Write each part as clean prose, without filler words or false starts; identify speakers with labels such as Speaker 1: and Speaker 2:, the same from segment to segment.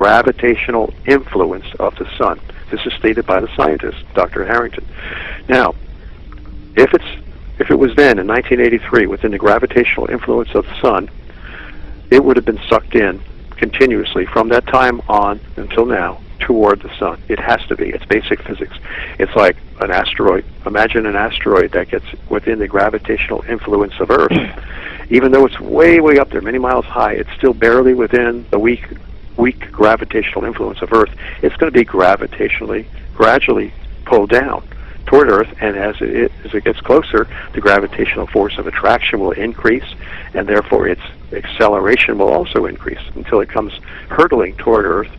Speaker 1: gravitational influence of the sun. This is stated by the scientist, Dr. Harrington. Now, if it was then in 1983 within the gravitational influence of the sun, it would have been sucked in continuously from that time on until now toward the sun. It has to be. It's basic physics. It's like an asteroid. Imagine an asteroid that gets within the gravitational influence of Earth. Even though it's way, way up there, many miles high, it's still barely within the weak gravitational influence of Earth. It's going to be gravitationally, gradually pulled down toward Earth, and as it gets closer, the gravitational force of attraction will increase, and therefore its acceleration will also increase until it comes hurtling toward Earth.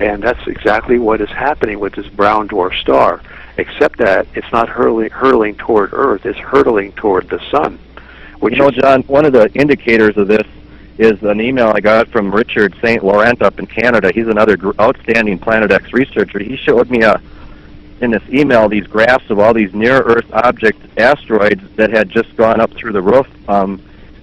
Speaker 1: And that's exactly what is happening with this brown dwarf star, except that it's not hurtling toward Earth, it's hurtling toward the sun.
Speaker 2: You know, John, one of the indicators of this is an email I got from Richard St. Laurent up in Canada. He's another outstanding Planet X researcher. He showed me in this email these graphs of all these near-Earth object asteroids that had just gone up through the roof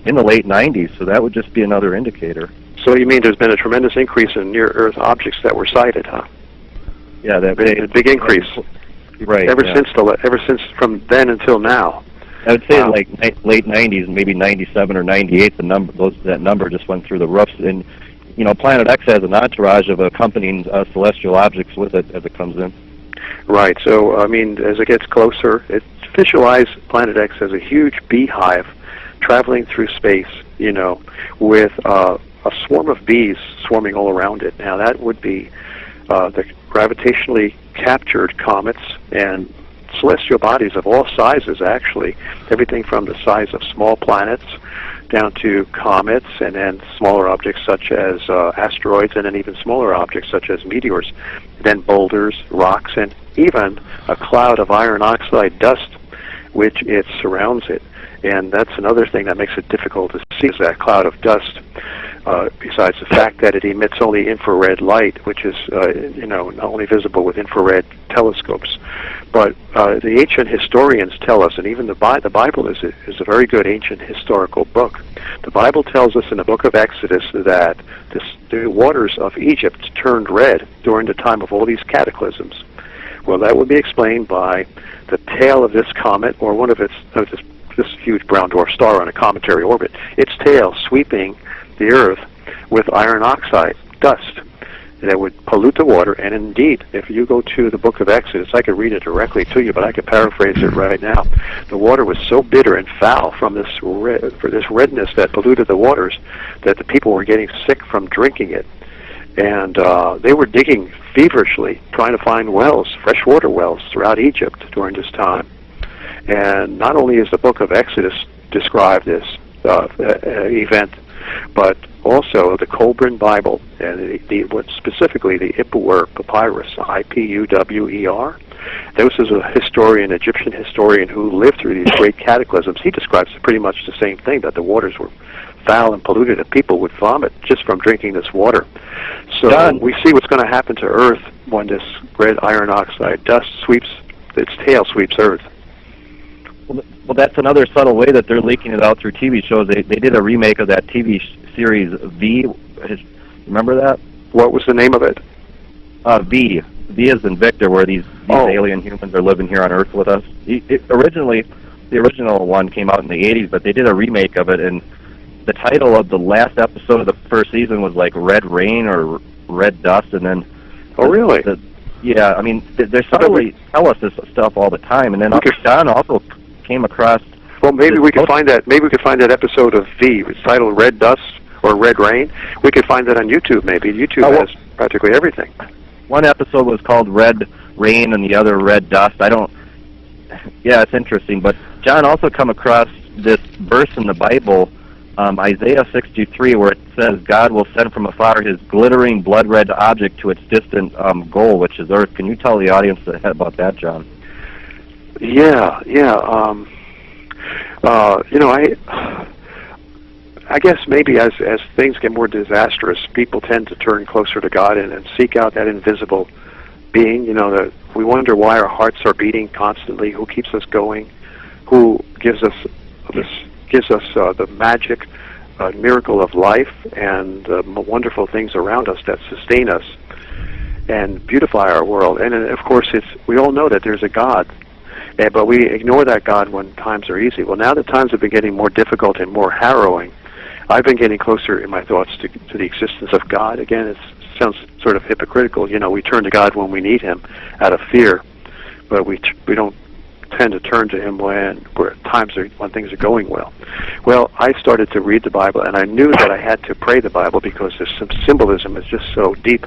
Speaker 2: in the late 90s, so that would just be another indicator.
Speaker 1: So you mean there's been a tremendous increase in near-Earth objects that were sighted, huh?
Speaker 2: Yeah,
Speaker 1: a big increase.
Speaker 2: Right.
Speaker 1: Ever since from then until now.
Speaker 2: I would say like late 90s, maybe 97 or 98. That number just went through the roofs. And you know, Planet X has an entourage of accompanying celestial objects with it as it comes in.
Speaker 1: Right. So I mean, as it gets closer, visualize Planet X as a huge beehive traveling through space. You know, with a swarm of bees swarming all around it. Now that would be the gravitationally captured comets and celestial bodies of all sizes, actually. Everything from the size of small planets down to comets, and then smaller objects such as asteroids, and then even smaller objects such as meteors, then boulders, rocks, and even a cloud of iron oxide dust which it surrounds it. And that's another thing that makes it difficult to see, is that cloud of dust. Besides the fact that it emits only infrared light, which is not only visible with infrared telescopes. But the ancient historians tell us, and even the Bible is a very good ancient historical book. The Bible tells us in the book of Exodus that the waters of Egypt turned red during the time of all these cataclysms. Well, that would be explained by the tail of this comet, or one of this huge brown dwarf star on a cometary orbit, its tail sweeping the Earth with iron oxide dust that would pollute the water. And indeed, if you go to the book of Exodus, I could read it directly to you, but I could paraphrase it right now. The water was so bitter and foul from this redness that polluted the waters that the people were getting sick from drinking it. And they were digging feverishly, trying to find wells, freshwater wells throughout Egypt during this time. And not only is the book of Exodus describe this event, but also the Colburn Bible, and specifically the Ipuwer Papyrus, I-P-U-W-E-R. This is a historian, Egyptian historian, who lived through these great cataclysms. He describes pretty much the same thing, that the waters were foul and polluted, and people would vomit just from drinking this water. So
Speaker 2: John,
Speaker 1: we see what's going to happen to Earth when this red iron oxide dust its tail sweeps Earth.
Speaker 2: Well, that's another subtle way that they're leaking it out through TV shows. They did a remake of that TV series V. Remember that?
Speaker 1: What was the name of it?
Speaker 2: V. V as in Victor, where these alien humans are living here on Earth with us. Originally, the original one came out in the 80s, but they did a remake of it, and the title of the last episode of the first season was like Red Rain or Red Dust, and then...
Speaker 1: Oh, really?
Speaker 2: Yeah, I mean, they subtly tell us this stuff all the time, and then John also came across...
Speaker 1: Well, maybe we could find that. Maybe we could find that episode of V. It's titled Red Dust or Red Rain. We could find that on YouTube. Maybe YouTube has practically everything.
Speaker 2: One episode was called Red Rain, and the other Red Dust. Yeah, it's interesting. But John also come across this verse in the Bible, Isaiah 63, where it says, "God will send from afar His glittering blood-red object to its distant goal, which is Earth." Can you tell the audience about that, John?
Speaker 1: Yeah. I guess maybe as things get more disastrous, people tend to turn closer to God and seek out that invisible being. We wonder why our hearts are beating constantly, who keeps us going, who gives us the magic a miracle of life and wonderful things around us that sustain us and beautify our world. And of course, we all know that there's a God, but we ignore that God when times are easy. Well, now that times have been getting more difficult and more harrowing, I've been getting closer in my thoughts to the existence of God. Again, it sounds sort of hypocritical. You know, we turn to God when we need Him out of fear, but we don't tend to turn to Him when things are going well. Well, I started to read the Bible, and I knew that I had to pray the Bible because there's some symbolism is just so deep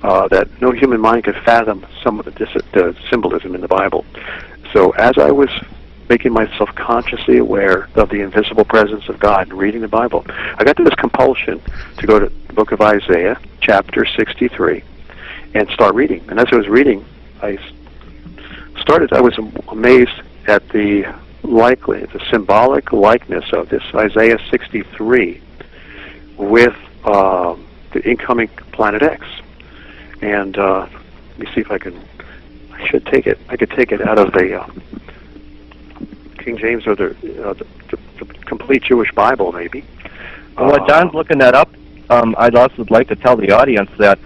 Speaker 1: that no human mind could fathom some of the symbolism in the Bible. So as I was making myself consciously aware of the invisible presence of God and reading the Bible, I got to this compulsion to go to the book of Isaiah, chapter 63, and start reading. And as I was reading, I was amazed at the symbolic likeness of this Isaiah 63 with the incoming planet X. And let me see if I could take it out of the King James or the complete Jewish Bible, maybe.
Speaker 2: While John's looking that up, I'd also like to tell the audience that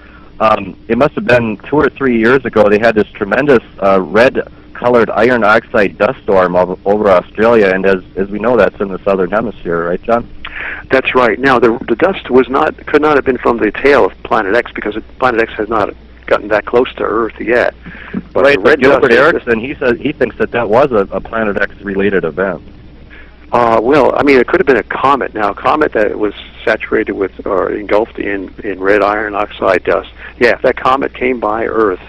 Speaker 2: it must have been 2 or 3 years ago they had this tremendous red-colored iron oxide dust storm over Australia, and as we know, that's in the southern hemisphere, right, John?
Speaker 1: That's right. Now, the dust could not have been from the tail of Planet X because Planet X has not gotten that close to Earth yet. But
Speaker 2: right, but Gilbert Erickson, he thinks that was a Planet X-related event.
Speaker 1: Well, I mean, it could have been a comet. Now, a comet that was saturated with or engulfed in red iron oxide dust. Yeah, if that comet came by Earth,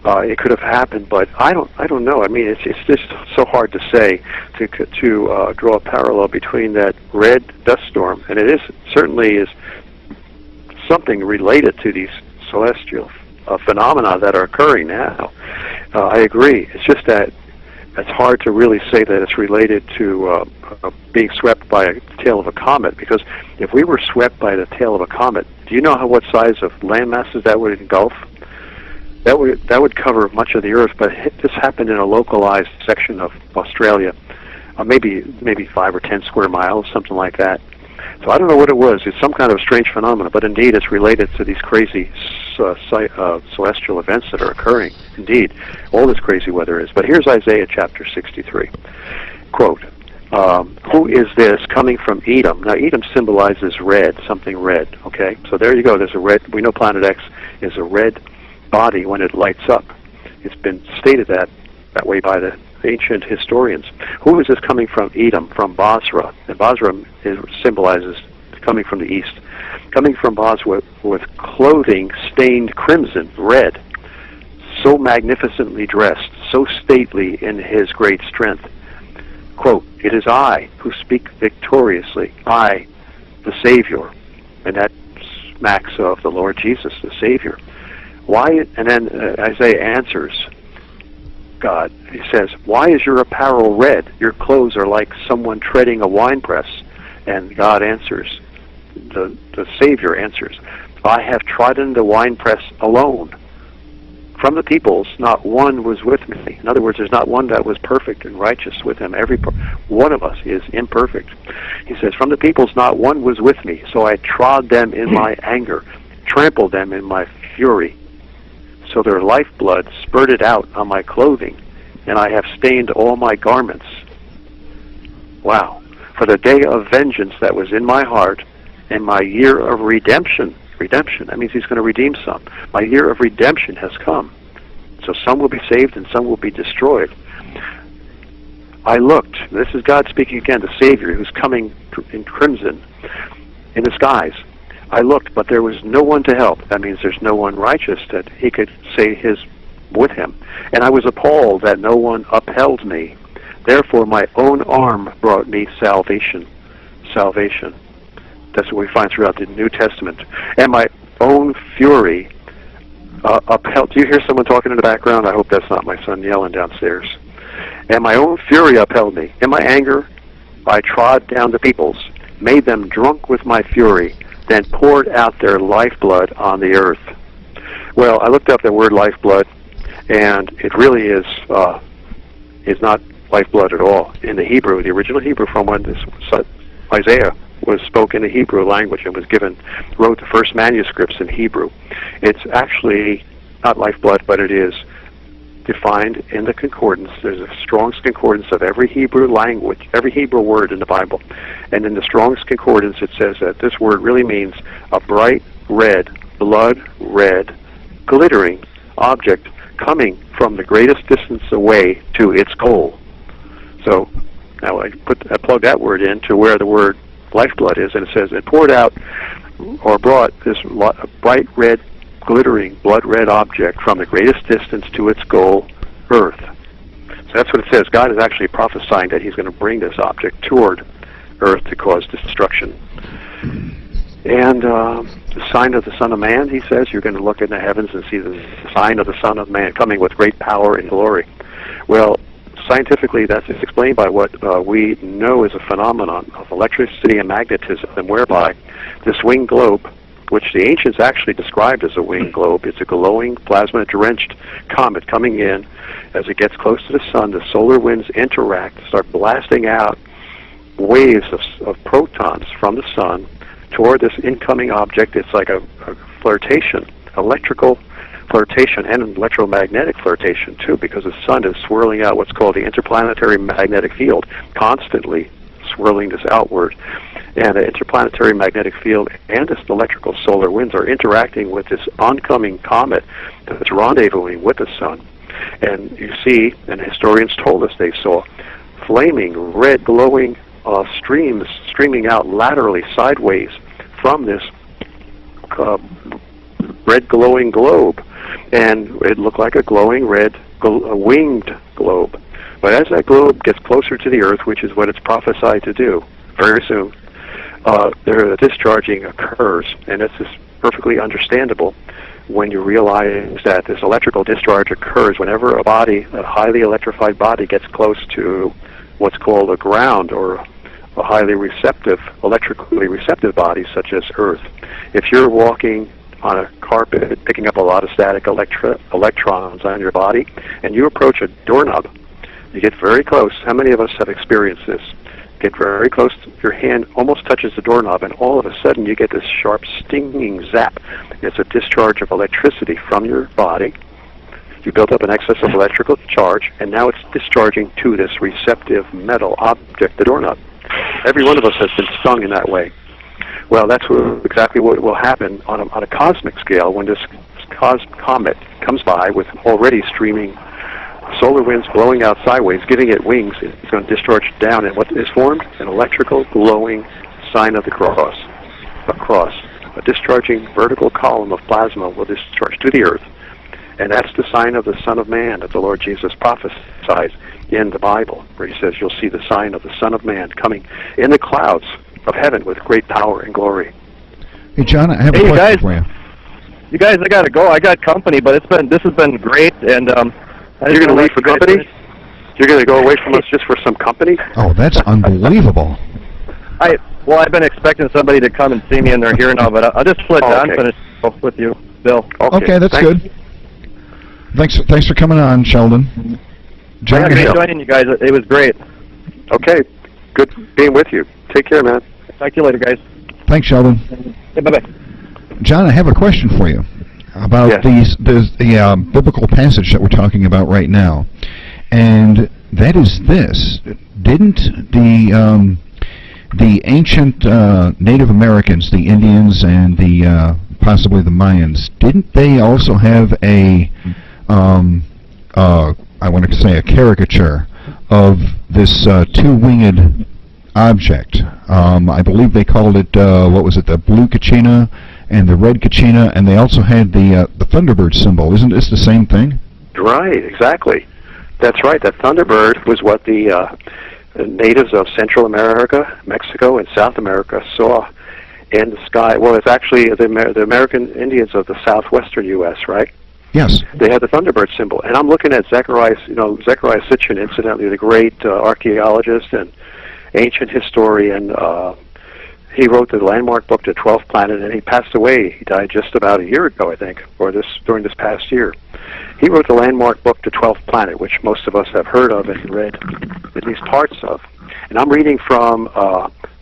Speaker 1: it could have happened. But I don't know. I mean, it's just so hard to say to draw a parallel between that red dust storm, and it certainly is something related to these celestial phenomena that are occurring now. I agree. It's just that it's hard to really say that it's related to being swept by the tail of a comet, because if we were swept by the tail of a comet, do you know what size of land masses that would engulf? That would cover much of the Earth, but this happened in a localized section of Australia, maybe 5 or 10 square miles, something like that. So I don't know what it was. It's some kind of strange phenomenon, but indeed it's related to these crazy celestial events that are occurring. Indeed, all this crazy weather is. But here's Isaiah chapter 63. Quote, who is this coming from Edom? Now, Edom symbolizes red, something red, okay? So there you go. There's a red. We know Planet X is a red body when it lights up. It's been stated that way by the ancient historians. Who is this coming from Edom? From Basra. And Basra symbolizes coming from the east. Coming from Basra with clothing stained crimson, red, so magnificently dressed, so stately in his great strength. Quote, it is I who speak victoriously, I, the Savior. And that smacks of the Lord Jesus, the Savior. Why? And then Isaiah answers God. He says, why is your apparel red? Your clothes are like someone treading a winepress. And God answers, the Savior answers, I have trodden the winepress alone. From the peoples, not one was with me. In other words, there's not one that was perfect and righteous with him. Every one of us is imperfect. He says, from the peoples, not one was with me. So I trod them in my anger, trampled them in my fury. So their lifeblood spurted out on my clothing, and I have stained all my garments. Wow. For the day of vengeance that was in my heart, and my year of redemption. Redemption, that means he's going to redeem some. My year of redemption has come. So some will be saved and some will be destroyed. I looked. This is God speaking again, the Savior, who's coming in crimson in the skies. I looked, but there was no one to help. That means there's no one righteous that he could say his with him. And I was appalled that no one upheld me. Therefore my own arm brought me salvation. Salvation. That's what we find throughout the New Testament. And my own fury upheld. Do you hear someone talking in the background? I hope that's not my son yelling downstairs. And my own fury upheld me. In my anger, I trod down the peoples, made them drunk with my fury, then poured out their lifeblood on the earth. Well, I looked up the word lifeblood, and it really is not lifeblood at all. In the Hebrew, the original Hebrew from when Isaiah was spoken in the Hebrew language and wrote the first manuscripts in Hebrew. It's actually not lifeblood, but it is defined in the concordance. There's a Strong's concordance of every Hebrew language, every Hebrew word in the Bible. And in the Strong's concordance, it says that this word really means a bright red, blood red, glittering object coming from the greatest distance away to its goal. So now I plug that word into where the word lifeblood is, and it says it poured out or brought this bright red, glittering blood red object from the greatest distance to its goal, Earth. So that's what it says. God is actually prophesying that he's going to bring this object toward Earth to cause destruction. And the sign of the Son of Man, he says, you're going to look in the heavens and see the sign of the Son of Man coming with great power and glory. Well, scientifically, that's explained by what we know is a phenomenon of electricity and magnetism, whereby this winged globe, which the ancients actually described as a winged globe, it's a glowing, plasma-drenched comet coming in. As it gets close to the sun, the solar winds interact, start blasting out waves of protons from the sun toward this incoming object. It's like a flirtation, electrical flirtation and electromagnetic flirtation too, because the sun is swirling out what's called the interplanetary magnetic field, constantly swirling this outward. And the interplanetary magnetic field and this electrical solar winds are interacting with this oncoming comet that's rendezvousing with the sun. And you see, and historians told us they saw flaming, red, glowing streams streaming out laterally, sideways, from this red glowing globe. And it looked like a glowing red winged globe. But as that globe gets closer to the Earth, which is what it's prophesied to do very soon, the discharging occurs, and it's just perfectly understandable when you realize that this electrical discharge occurs whenever a highly electrified body gets close to what's called a ground, or a highly receptive, electrically receptive body such as Earth. If you're walking on a carpet picking up a lot of static electrons on your body, and you approach a doorknob, you get very close. How many of us have experienced this? Get very close, your hand almost touches the doorknob, and all of a sudden you get this sharp, stinging zap. It's a discharge of electricity from your body. You built up an excess of electrical charge, and now it's discharging to this receptive metal object, the doorknob. Every one of us has been stung in that way. Well, that's exactly what will happen on a cosmic scale when this comet comes by with already streaming solar winds blowing out sideways, giving it wings. It's going to discharge down, and what is formed? An electrical glowing sign of the cross. A cross. A discharging vertical column of plasma will discharge to the Earth. And that's the sign of the Son of Man that the Lord Jesus prophesies in the Bible, where he says you'll see the sign of the Son of Man coming in the clouds of heaven with great power and glory.
Speaker 3: Hey, John, I have a question for you.
Speaker 2: You guys, I got to go. I got company, but this has been great, and
Speaker 1: you're going to leave for company? You're going to go away from us just for some company?
Speaker 3: Oh, that's unbelievable.
Speaker 2: I've been expecting somebody to come and see me, and they're here now, but I'll just let Don finish with you, Bill.
Speaker 3: Okay, that's good. Thanks for coming on, Sheldon.
Speaker 2: John, I enjoyed joining you guys. It was great.
Speaker 1: Okay, good being with you. Take care, man.
Speaker 2: Talk to you later, guys.
Speaker 3: Thanks, Sheldon.
Speaker 2: Yeah, bye-bye.
Speaker 3: John, I have a question for you about the biblical passage that we're talking about right now, and that is this: didn't the ancient Native Americans, the Indians, and the possibly the Mayans, didn't they also have a I want to say a caricature of this two-winged object? I believe they called it what was it, the blue kachina and the red kachina, and they also had the Thunderbird symbol. Isn't this the same thing? Right, exactly. That's right. That Thunderbird was what the natives of Central America, Mexico, and South America saw in the sky. Well, it's actually the American Indians of the southwestern U.S., right? Yes. They had the Thunderbird symbol. And I'm looking at Zechariah Sitchin, incidentally, the great archaeologist and ancient historian. He wrote the landmark book, The 12th Planet, and he passed away. He died just about a year ago, I think, or during this past year. He wrote the landmark book, The 12th Planet, which most of us have heard of and read at least parts of. And I'm reading from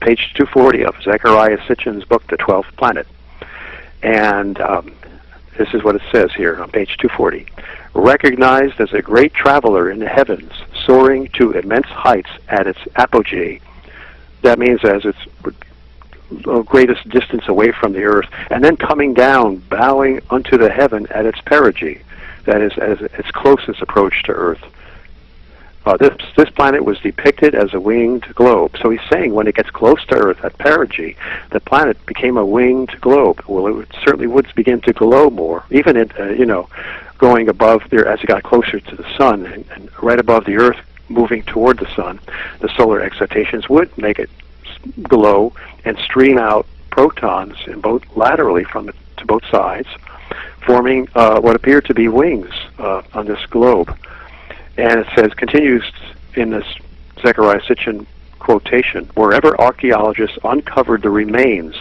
Speaker 1: page 240 of Zechariah Sitchin's book, The 12th Planet. And this is what it says here on page 240. Recognized as a great traveler in the heavens, soaring to immense heights at its apogee. That means as its greatest distance away from the earth, and then coming down, bowing unto the heaven at its perigee. That is, as its closest approach to earth. This planet was depicted as a winged globe. So he's saying when it gets close to Earth at perigee, the planet became a winged globe. Well, it certainly would begin to glow more, even going above there as it got closer to the sun and right above the Earth, moving toward the sun. The solar excitations would make it glow and stream out protons in both laterally from it to both sides, forming what appear to be wings on this globe. And it says, continues in this Zechariah Sitchin quotation, wherever archaeologists uncovered the remains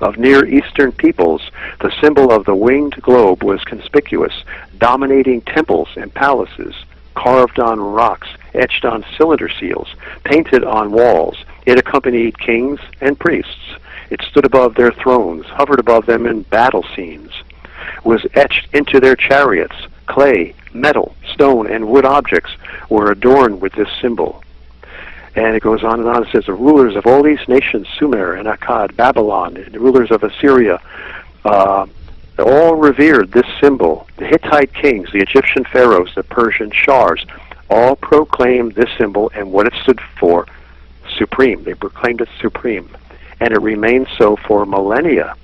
Speaker 1: of Near Eastern peoples, the symbol of the winged globe was conspicuous, dominating temples and palaces, carved on rocks, etched on cylinder seals, painted on walls. It accompanied kings and priests. It stood above their thrones, hovered above them in battle scenes, was etched into their chariots. Clay, metal, stone, and wood objects were adorned with this symbol. And it goes on and on. It says, the rulers of all these nations, Sumer and Akkad, Babylon, and the rulers of Assyria, all revered this symbol. The Hittite kings, the Egyptian pharaohs, the Persian shahs, all proclaimed this symbol and what it stood for, supreme. They proclaimed it supreme. And it remained so for millennia.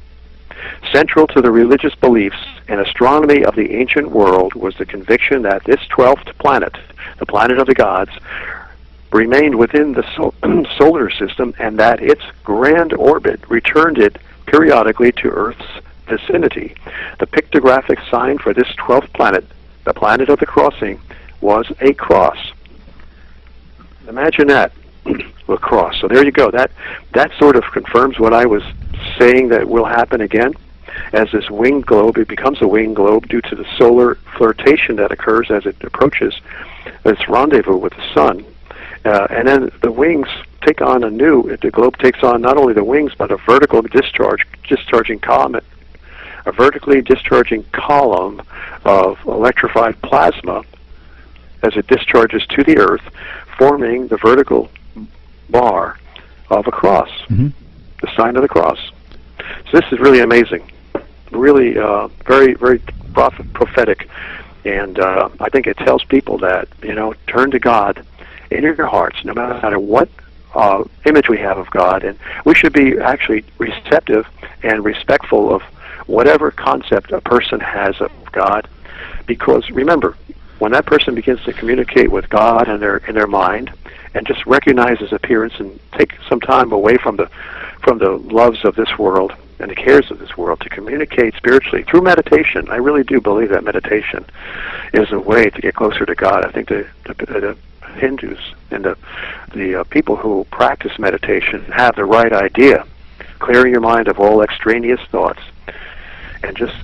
Speaker 1: Central to the religious beliefs and astronomy of the ancient world was the conviction that this 12th planet, the planet of the gods, remained within the solar system, and that its grand orbit returned it periodically to Earth's vicinity. The pictographic sign for this 12th planet, the planet of the crossing, was a cross. Imagine that, a cross. So there you go. That sort of confirms what I was saying that will happen again. As this winged globe, it becomes a winged globe due to the solar flirtation that occurs as it approaches its rendezvous with the sun. And then the wings take on the globe takes on not only the wings, but a vertical discharging column, a vertically discharging column of electrified plasma as it discharges to the Earth, forming the vertical bar of a cross, the sign of the cross. So this is really amazing, really very, very prophetic, and I think it tells people that, turn to God in your hearts, no matter what image we have of God, and we should be actually receptive and respectful of whatever concept a person has of God, because remember, when that person begins to communicate with God in their mind, and just recognize His appearance and take some time away from the loves of this world and the cares of this world to communicate spiritually through meditation. I really do believe that meditation is a way to get closer to God. I think the Hindus and the people who practice meditation have the right idea, clearing your mind of all extraneous thoughts and just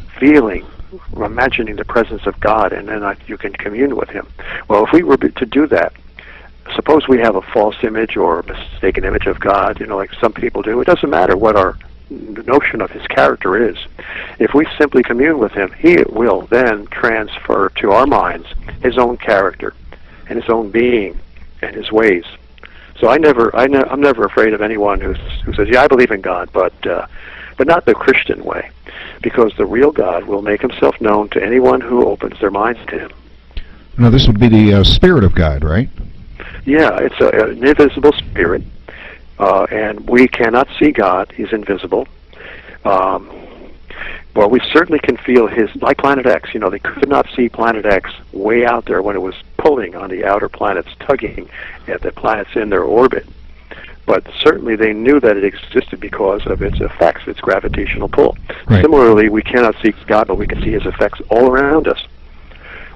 Speaker 1: imagining the presence of God, and then you can commune with Him. Well, if we were to do that, suppose we have a false image or a mistaken image of God, like some people do. It doesn't matter what our notion of His character is. If we simply commune with Him, He will then transfer to our minds His own character and His own being and His ways. So I'm never afraid of anyone who says, "Yeah, I believe in God," but not the Christian way, because the real God will make Himself known to anyone who opens their minds to Him.
Speaker 3: Now, this would be the Spirit of God, right?
Speaker 1: Yeah, it's an invisible spirit, and we cannot see God. He's invisible. Well, we certainly can feel His, like Planet X. They could not see Planet X way out there when it was pulling on the outer planets, tugging at the planets in their orbit. But certainly they knew that it existed because of its effects, its gravitational pull. Right. Similarly, we cannot see God, but we can see His effects all around us.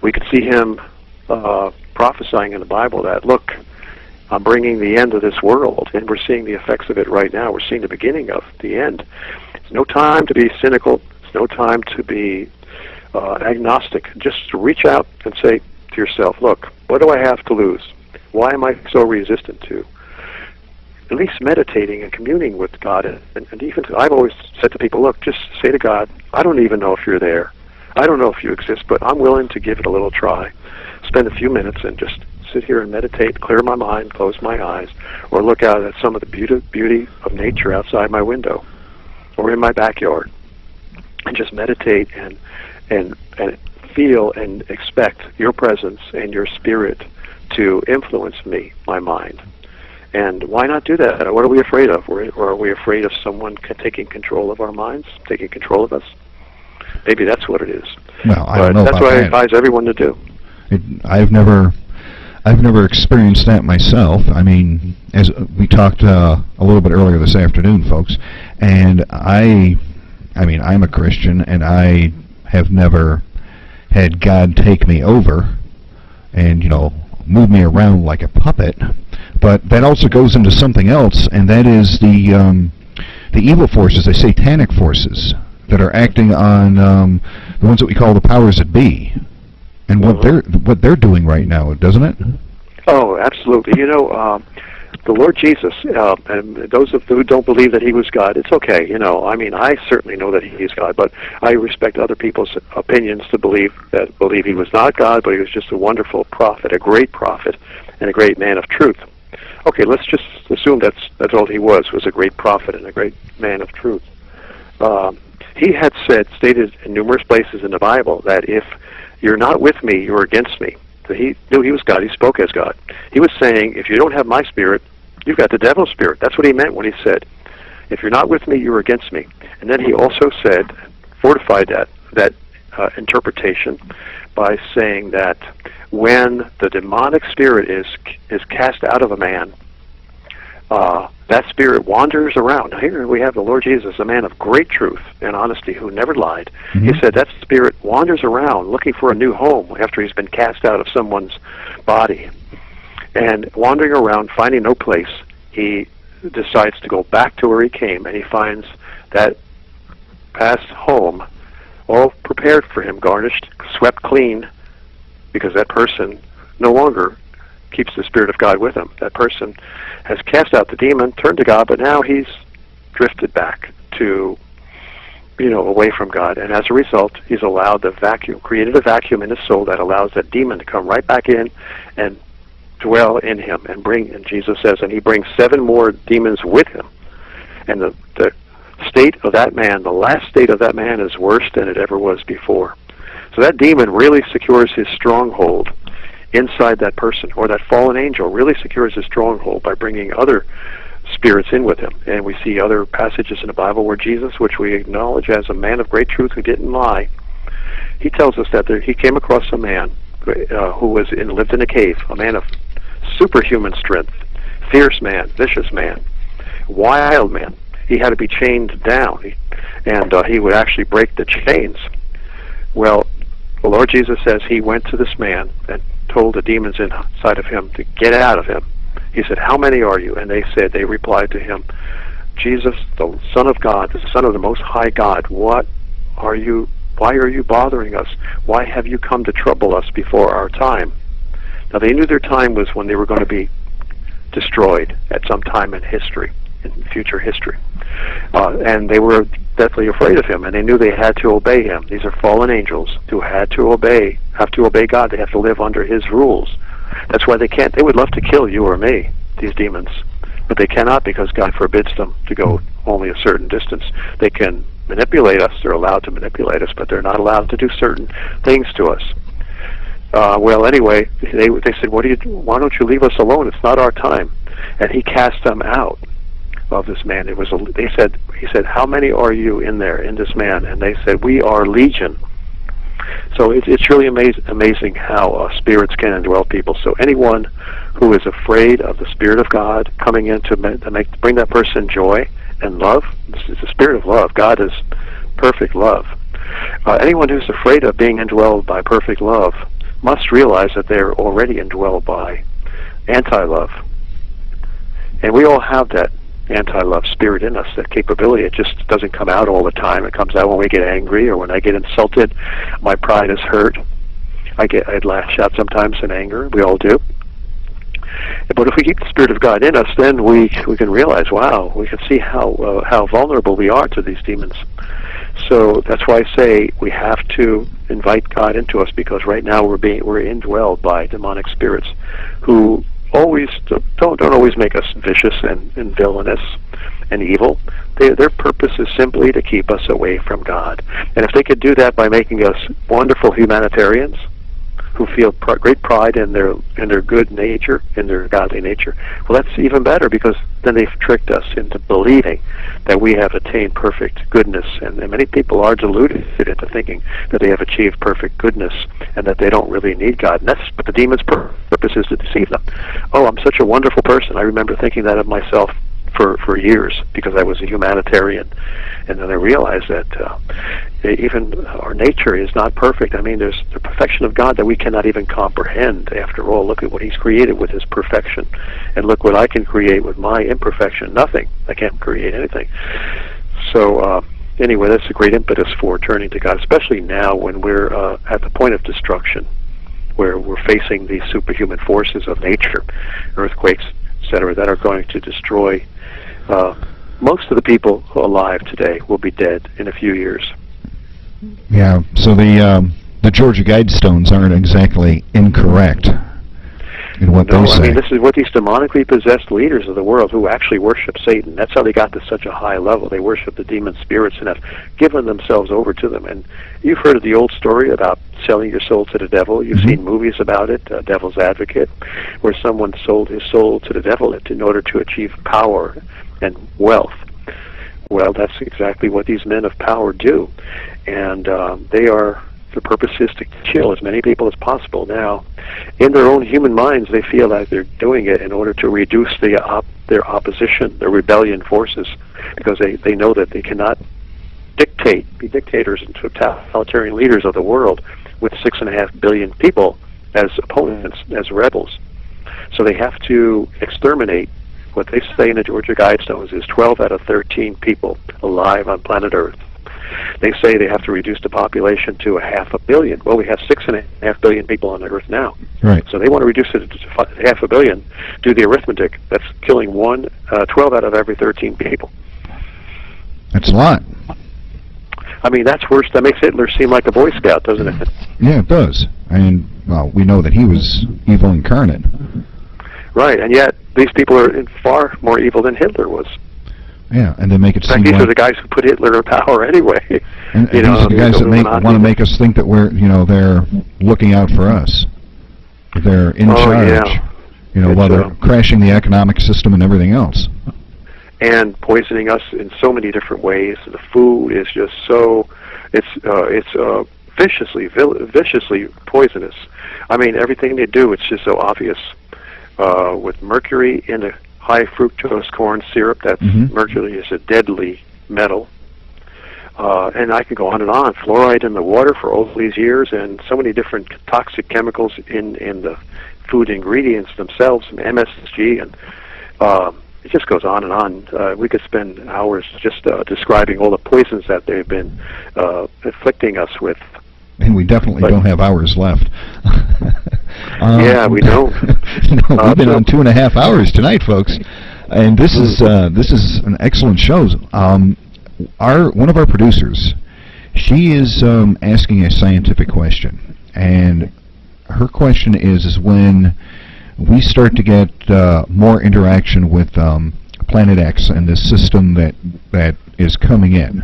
Speaker 1: We can see Him prophesying in the Bible that, look, I'm bringing the end of this world, and we're seeing the effects of it right now. We're seeing the beginning of the end. It's no time to be cynical. It's no time to be agnostic. Just reach out and say to yourself, look, what do I have to lose? Why am I so resistant to at least meditating and communing with God. And even I've always said to people, look, just say to God, I don't even know if you're there. I don't know if you exist, but I'm willing to give it a little try. Spend a few minutes and just sit here and meditate, clear my mind, close my eyes, or look out at some of the beauty of nature outside my window or in my backyard, and just meditate and feel and expect your presence and your spirit to influence me, my mind. And why not do that? What are we afraid of? Or are we afraid of someone taking control of our minds, taking control of us? Maybe that's what it is.
Speaker 3: Well, I don't know
Speaker 1: that's
Speaker 3: about
Speaker 1: what I
Speaker 3: that.
Speaker 1: advise everyone to do.
Speaker 3: I've never experienced that myself. I mean, as we talked a little bit earlier this afternoon, folks, and I mean, I'm a Christian, and I have never had God take me over and, you know, move me around like a puppet. But that also goes into something else, and that is the evil forces, the satanic forces that are acting on the ones that we call the powers that be, and what they're doing right now, doesn't it?
Speaker 1: Oh, absolutely. You know, the Lord Jesus, and those of who don't believe that he was God, it's okay. You know, I mean, I certainly know that he is God, but I respect other people's opinions to believe he was not God, but he was just a wonderful prophet, a great prophet, and a great man of truth. Okay, let's just assume that's all he was a great prophet and a great man of truth. He had stated in numerous places in the Bible that if you're not with me, you're against me. So he knew he was God. He spoke as God. He was saying, if you don't have my spirit, you've got the devil's spirit. That's what he meant when he said, if you're not with me, you're against me. And then he also said, fortified that interpretation by saying that when the demonic spirit is cast out of a man, that spirit wanders around. Now here we have the Lord Jesus, a man of great truth and honesty who never lied.
Speaker 3: Mm-hmm.
Speaker 1: He said that spirit wanders around looking for a new home after he's been cast out of someone's body. And wandering around, finding no place, he decides to go back to where he came, and he finds that past home all prepared for him, garnished, swept clean, because that person no longer keeps the Spirit of God with him. That person has cast out the demon, turned to God, but now he's drifted back to, away from God. And as a result, he's allowed created a vacuum in his soul that allows that demon to come right back in and dwell in him and Jesus says, and he brings 7 more demons with him. And the state of that man, the last state of that man, is worse than it ever was before. So that demon really secures his stronghold inside that person, or that fallen angel really secures his stronghold by bringing other spirits in with him. And we see other passages in the Bible where Jesus, which we acknowledge as a man of great truth who didn't lie, he tells us that he came across a man who lived in a cave, a man of superhuman strength, fierce man, vicious man, wild man. He had to be chained down, and he would actually break the chains. Well, the Lord Jesus says he went to this man and told the demons inside of him to get out of him. He said, how many are you? And they replied to him, Jesus, the Son of God, the Son of the Most High God, why are you bothering us? Why have you come to trouble us before our time? Now they knew their time was when they were going to be destroyed at some time in history, in future history. And they were deathly afraid of him, and they knew they had to obey him. These are fallen angels who have to obey God. They have to live under his rules. That's why they would love to kill you or me, these demons, but they cannot, because God forbids them to go only a certain distance. They can manipulate us. They're allowed to manipulate us, but they're not allowed to do certain things to us. Well, anyway, they said, why don't you leave us alone? It's not our time. And he cast them out of this man. He said, how many are you in there, in this man? And they said, we are legion. So it's really amazing how spirits can indwell people. So anyone who is afraid of the Spirit of God coming in to bring that person joy and love, this is the Spirit of love. God is perfect love. Anyone who's afraid of being indwelled by perfect love must realize that they're already indwelled by anti-love. And we all have that anti-love spirit in us, that capability. It just doesn't come out all the time. It comes out when we get angry or when I get insulted. My pride is hurt. I'd lash out sometimes in anger. We all do. But if we keep the Spirit of God in us, then we can realize, wow, we can see how vulnerable we are to these demons. So that's why I say we have to invite God into us, because right now we're indwelled by demonic spirits who always don't always make us vicious and villainous and evil. Their purpose is simply to keep us away from God. And if they could do that by making us wonderful humanitarians who feel great pride in their good nature, in their godly nature, well, that's even better, because then they've tricked us into believing that we have attained perfect goodness. And many people are deluded into thinking that they have achieved perfect goodness and that they don't really need God. And that's what the demon's purpose is, to deceive them. Oh, I'm such a wonderful person. I remember thinking that of myself for years, because I was a humanitarian. And then I realized that even our nature is not perfect. I mean, there's the perfection of God that we cannot even comprehend. After all, look at what He's created with His perfection. And look what I can create with my imperfection. Nothing. I can't create anything. So anyway, that's a great impetus for turning to God, especially now when we're at the point of destruction, where we're facing these superhuman forces of nature, earthquakes, etc., that are going to destroy. Most of the people alive today will be dead in a few years.
Speaker 3: Yeah, so the Georgia Guidestones aren't exactly incorrect in what they say.
Speaker 1: I mean, this is what these demonically possessed leaders of the world who actually worship Satan. That's how they got to such a high level. They worship the demon spirits and have given themselves over to them. And you've heard of the old story about selling your soul to the devil. You've seen movies about it, Devil's Advocate, where someone sold his soul to the devil in order to achieve power and wealth. Well, that's exactly what these men of power do. And the purpose is to kill as many people as possible. Now, in their own human minds, they feel that they're doing it in order to reduce their opposition, their rebellion forces, because they know that they cannot be dictators and totalitarian leaders of the world with 6.5 billion people as opponents, as rebels. So they have to exterminate. What they say in the Georgia Guidestones is 12 out of 13 people alive on planet Earth. They say they have to reduce the population to 500 million. Well, we have 6.5 billion people on the Earth now.
Speaker 3: Right.
Speaker 1: So they want to reduce it to 500 million. Do the arithmetic. That's killing 12 out of every 13 people.
Speaker 3: That's a lot.
Speaker 1: I mean, that's worse. That makes Hitler seem like a Boy Scout, doesn't it?
Speaker 3: Yeah, it does. And well, we know that he was evil incarnate.
Speaker 1: Right, and yet these people are far more evil than Hitler was.
Speaker 3: Yeah, and they make it
Speaker 1: in fact,
Speaker 3: seem
Speaker 1: these
Speaker 3: like
Speaker 1: are the guys who put Hitler in power anyway.
Speaker 3: And these are the guys that want to make us think that we're, they're looking out for us. They're in charge.
Speaker 1: Yeah.
Speaker 3: While they're crashing the economic system and everything else.
Speaker 1: And poisoning us in so many different ways. The food is just so, it's viciously poisonous. I mean, everything they do, it's just so obvious. With mercury in the high fructose corn syrup, that's mercury is a deadly metal. And I could go on and on. Fluoride in the water for all these years, and so many different toxic chemicals in the food ingredients themselves, and MSG, and it just goes on and on. We could spend hours just describing all the poisons that they've been afflicting us with.
Speaker 3: And we definitely don't have hours left.
Speaker 1: Yeah, we don't.
Speaker 3: No, we've been on 2.5 hours tonight, folks, and this is an excellent show. One of our producers, she is asking a scientific question, and her question is when we start to get more interaction with Planet X and this system that is coming in.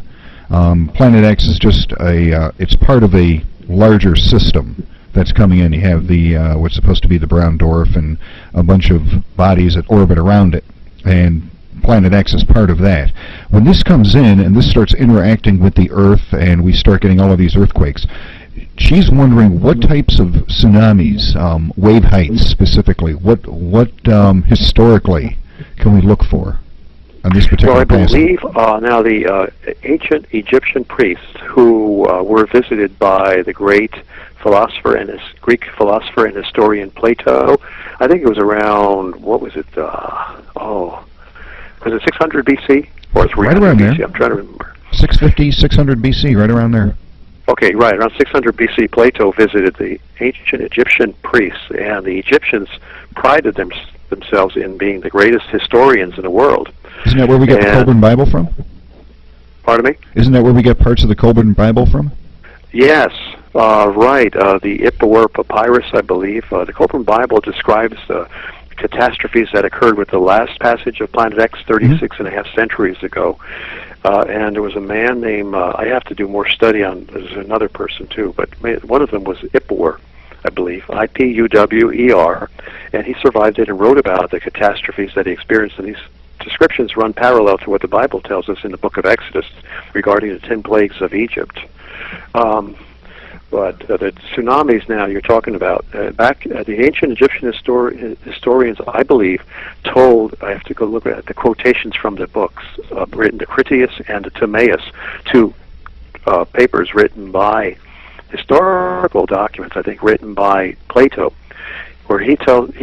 Speaker 3: Planet X is just it's part of a larger system that's coming in. You have the what's supposed to be the brown dwarf and a bunch of bodies that orbit around it, and Planet X is part of that. When this comes in and this starts interacting with the Earth and we start getting all of these earthquakes, she's wondering what types of tsunamis, wave heights specifically, what historically can we look for on this particular
Speaker 1: Well, I believe now the ancient Egyptian priests who were visited by the great philosopher and Greek philosopher and historian Plato, I think it was around, what was it, was it 600 BC or 300
Speaker 3: right around
Speaker 1: BC?
Speaker 3: there.
Speaker 1: I'm trying to remember.
Speaker 3: 650, 600 BC, right around there.
Speaker 1: Okay, right. Around 600 BC, Plato visited the ancient Egyptian priests, and the Egyptians prided themselves in being the greatest historians in the world.
Speaker 3: Isn't that where we get the Colburn Bible from?
Speaker 1: Pardon me?
Speaker 3: Isn't that where we get parts of the Colburn Bible from?
Speaker 1: Yes, right. The Ipuwer Papyrus, I believe. The Colburn Bible describes the catastrophes that occurred with the last passage of Planet X 36 and a half centuries ago. And there was a man named, I have to do more study on, there's another person too, but one of them was Ipuwer, I believe, Ipuwer, and he survived it and wrote about the catastrophes that he experienced, and these descriptions run parallel to what the Bible tells us in the book of Exodus regarding the 10 plagues of Egypt. But the tsunamis now you're talking about, back the ancient Egyptian historians, I believe, told, I have to go look at the quotations from the books, written to Critias and to Timaeus, two papers written by historical documents, I think written by Plato, where he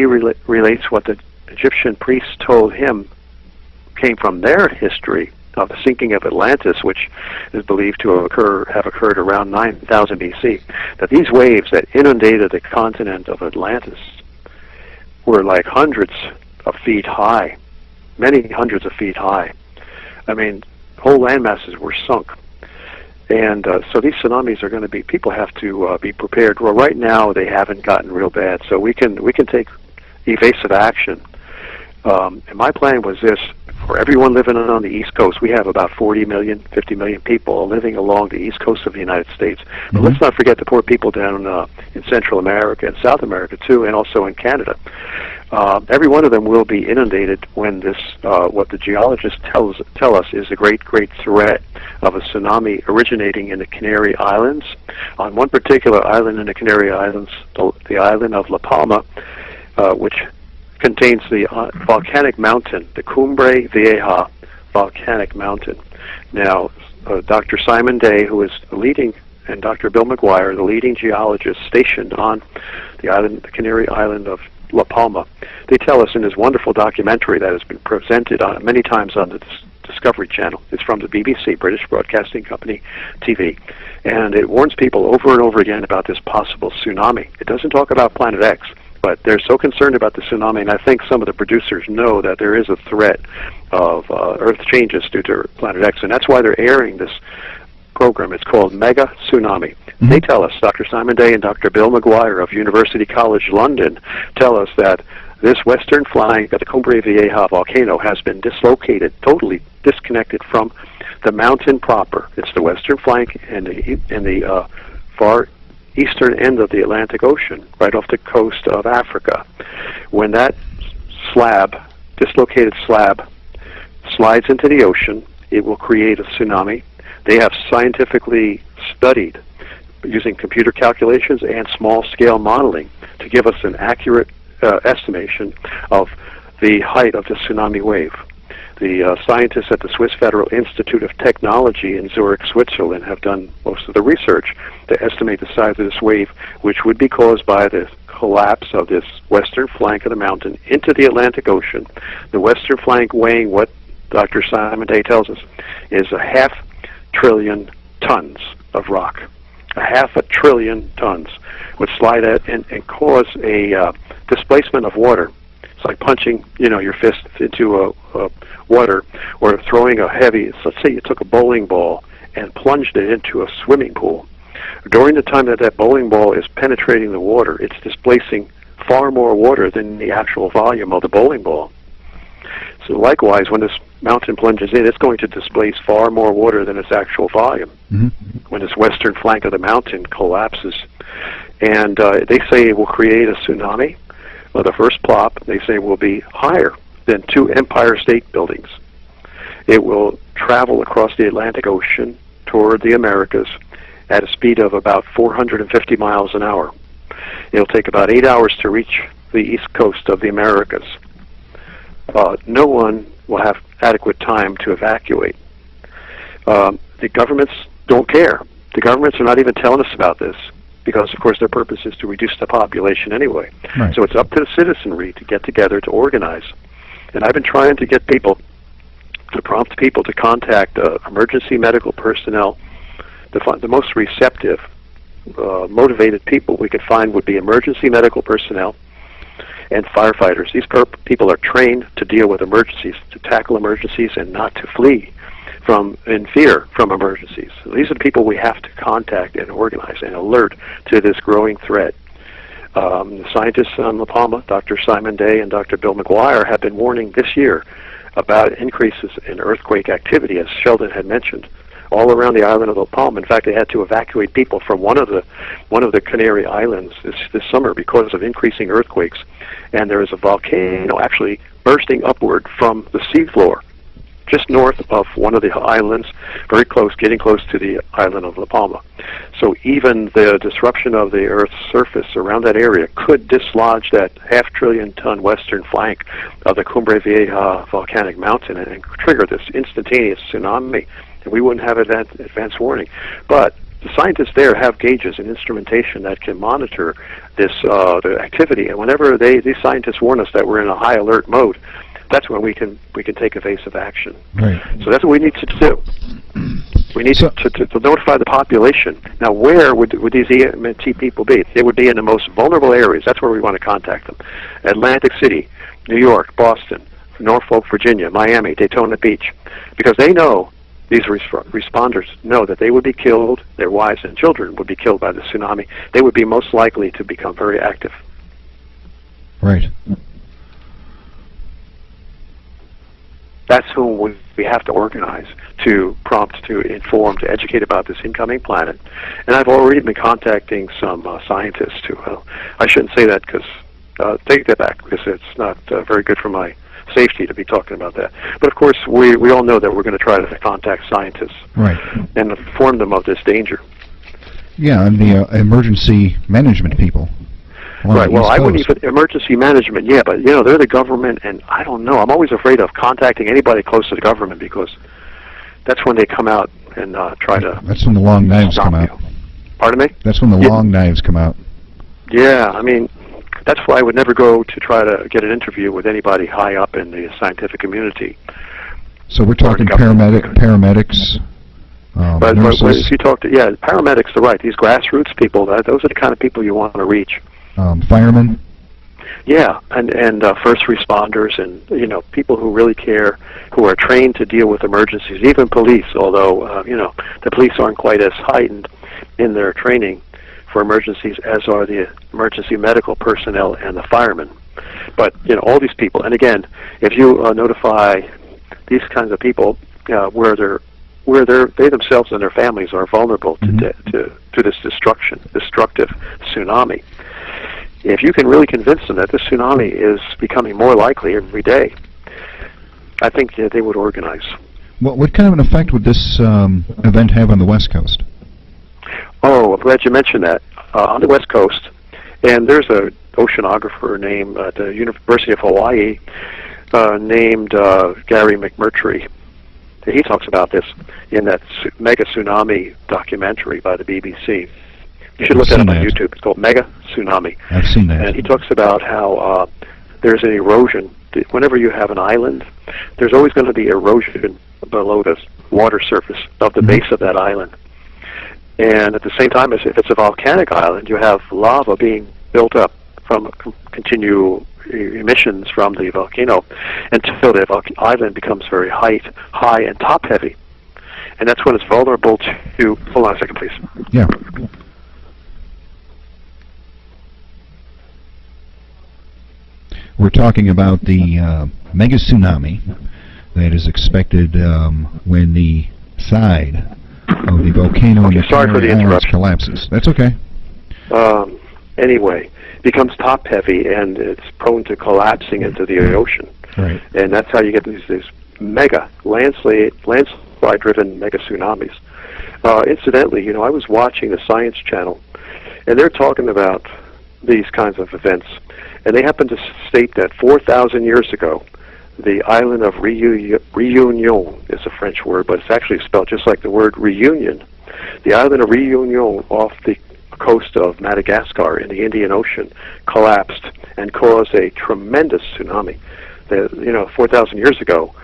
Speaker 1: relates what the Egyptian priests told him came from their history of the sinking of Atlantis, which is believed to have occurred around 9000 BC, that these waves that inundated the continent of Atlantis were like hundreds of feet high, many hundreds of feet high. I mean, whole land masses were sunk. And so these tsunamis are going to be, people have to be prepared. Well, right now they haven't gotten real bad, so we can take evasive action. And my plan was this: for everyone living on the East Coast, we have about 40 million, 50 million people living along the East Coast of the United States. But let's not forget the poor people down in Central America and South America too, and also in Canada. Every one of them will be inundated when this, what the geologists tell us is a great, great threat of a tsunami originating in the Canary Islands. On one particular island in the Canary Islands, the island of La Palma, which contains the volcanic mountain, the Cumbre Vieja volcanic mountain. Now, Dr. Simon Day, who is the leading, and Dr. Bill McGuire, the leading geologists stationed on the island, the Canary Island of La Palma, they tell us in this wonderful documentary that has been presented many times on the Discovery Channel. It's from the BBC, British Broadcasting Company TV, and it warns people over and over again about this possible tsunami. It doesn't talk about Planet X, but they're so concerned about the tsunami, and I think some of the producers know that there is a threat of Earth changes due to Planet X, and that's why they're airing this program. It's called Mega Tsunami. They tell us, Dr. Simon Day and Dr. Bill McGuire of University College London tell us that this western flank of the Cumbre Vieja volcano has been dislocated, totally disconnected from the mountain proper. It's the western flank in the far eastern end of the Atlantic Ocean, right off the coast of Africa. When that dislocated slab, slides into the ocean, it will create a tsunami. They have scientifically studied, using computer calculations and small-scale modeling, to give us an accurate estimation of the height of the tsunami wave. The scientists at the Swiss Federal Institute of Technology in Zurich, Switzerland, have done most of the research to estimate the size of this wave, which would be caused by the collapse of this western flank of the mountain into the Atlantic Ocean. The western flank weighing, what Dr. Simon Day tells us, is 500 billion tons of rock. 500 billion tons would slide out and cause a displacement of water. It's like punching, your fist into water, or throwing a heavy, let's say you took a bowling ball and plunged it into a swimming pool. During the time that bowling ball is penetrating the water, it's displacing far more water than the actual volume of the bowling ball. So likewise, when this mountain plunges in, it's going to displace far more water than its actual volume. When this western flank of the mountain collapses. And they say it will create a tsunami. Well, the first plop, they say, will be higher than 2 Empire State Buildings. It will travel across the Atlantic Ocean toward the Americas at a speed of about 450 miles an hour. It'll take about 8 hours to reach the east coast of the Americas. No one will have adequate time to evacuate. The governments don't care. The governments are not even telling us about this, because, of course, their purpose is to reduce the population anyway. Right. So it's up to the citizenry to get together, to organize. And I've been trying to get people, to prompt people to contact emergency medical personnel. The most receptive, motivated people we could find would be emergency medical personnel and firefighters. These people are trained to deal with emergencies, to tackle emergencies, and not to flee in fear from emergencies. So these are the people we have to contact and organize and alert to this growing threat. The scientists on La Palma, Dr. Simon Day and Dr. Bill McGuire, have been warning this year about increases in earthquake activity, as Sheldon had mentioned, all around the island of La Palma. In fact, they had to evacuate people from one of the Canary Islands this summer because of increasing earthquakes. And there is a volcano actually bursting upward from the seafloor, just north of one of the islands, very close, getting close to the island of La Palma. So even the disruption of the Earth's surface around that area could dislodge that half-trillion-ton western flank of the Cumbre Vieja volcanic mountain and trigger this instantaneous tsunami. And we wouldn't have advance warning. But the scientists there have gauges and instrumentation that can monitor this the activity. And whenever these scientists warn us that we're in a high alert mode, that's when we can take evasive action.
Speaker 3: Right.
Speaker 1: So that's what we need to do. We need to notify the population. Now, where would these EMT people be? They would be in the most vulnerable areas. That's where we want to contact them. Atlantic City, New York, Boston, Norfolk, Virginia, Miami, Daytona Beach. Because they know, these responders know that they would be killed, their wives and children would be killed by the tsunami. They would be most likely to become very active.
Speaker 3: Right.
Speaker 1: That's who we have to organize, to prompt, to inform, to educate about this incoming planet. And I've already been contacting some scientists who, I shouldn't say that because, take that back, because it's not very good for my safety to be talking about that. But of course, we all know that we're going to try to contact scientists,
Speaker 3: right,
Speaker 1: and inform them of this danger.
Speaker 3: Yeah, and the emergency management people.
Speaker 1: Right, well, I wouldn't even, emergency management, yeah, but, they're the government, and I don't know. I'm always afraid of contacting anybody close to the government because that's when they come out and try to...
Speaker 3: That's when the long knives come out.
Speaker 1: Pardon me?
Speaker 3: That's when the long knives come out.
Speaker 1: Yeah, I mean, that's why I would never go to try to get an interview with anybody high up in the scientific community.
Speaker 3: So we're talking paramedics,
Speaker 1: but
Speaker 3: nurses.
Speaker 1: But if you talk to, paramedics are right. These grassroots people, those are the kind of people you want to reach.
Speaker 3: Firemen?
Speaker 1: Yeah, and first responders and, people who really care, who are trained to deal with emergencies, even police, although, the police aren't quite as heightened in their training for emergencies as are the emergency medical personnel and the firemen. But, all these people, and again, if you notify these kinds of people where they themselves and their families are vulnerable to this destructive tsunami, if you can really convince them that this tsunami is becoming more likely every day, I think that they would organize.
Speaker 3: What kind of an effect would this event have on the West Coast?
Speaker 1: Oh, I'm glad you mentioned that. On the West Coast, and there's an oceanographer named at the University of Hawaii named Gary McMurtry. He talks about this in that mega tsunami documentary by the BBC. You should look at it on YouTube. It's called Mega Tsunami.
Speaker 3: I've seen that.
Speaker 1: And he talks about how there's an erosion. Whenever you have an island, there's always going to be erosion below the water surface of the base of that island. And at the same time, as if it's a volcanic island, you have lava being built up from continual emissions from the volcano until the island becomes very high and top-heavy. And that's when it's vulnerable to... Hold on a second, please.
Speaker 3: Yeah. We're talking about the mega tsunami that is expected when the side of the volcano in the Canary Islands collapses. That's okay.
Speaker 1: Anyway, it becomes top-heavy and it's prone to collapsing into the ocean.
Speaker 3: Right.
Speaker 1: And that's how you get these mega landslide-driven mega tsunamis. Incidentally, I was watching the Science Channel, and they're talking about these kinds of events. And they happen to state that 4,000 years ago, the island of Réunion is a French word, but it's actually spelled just like the word reunion. The island of Réunion off the coast of Madagascar in the Indian Ocean collapsed and caused a tremendous tsunami. 4,000 years ago,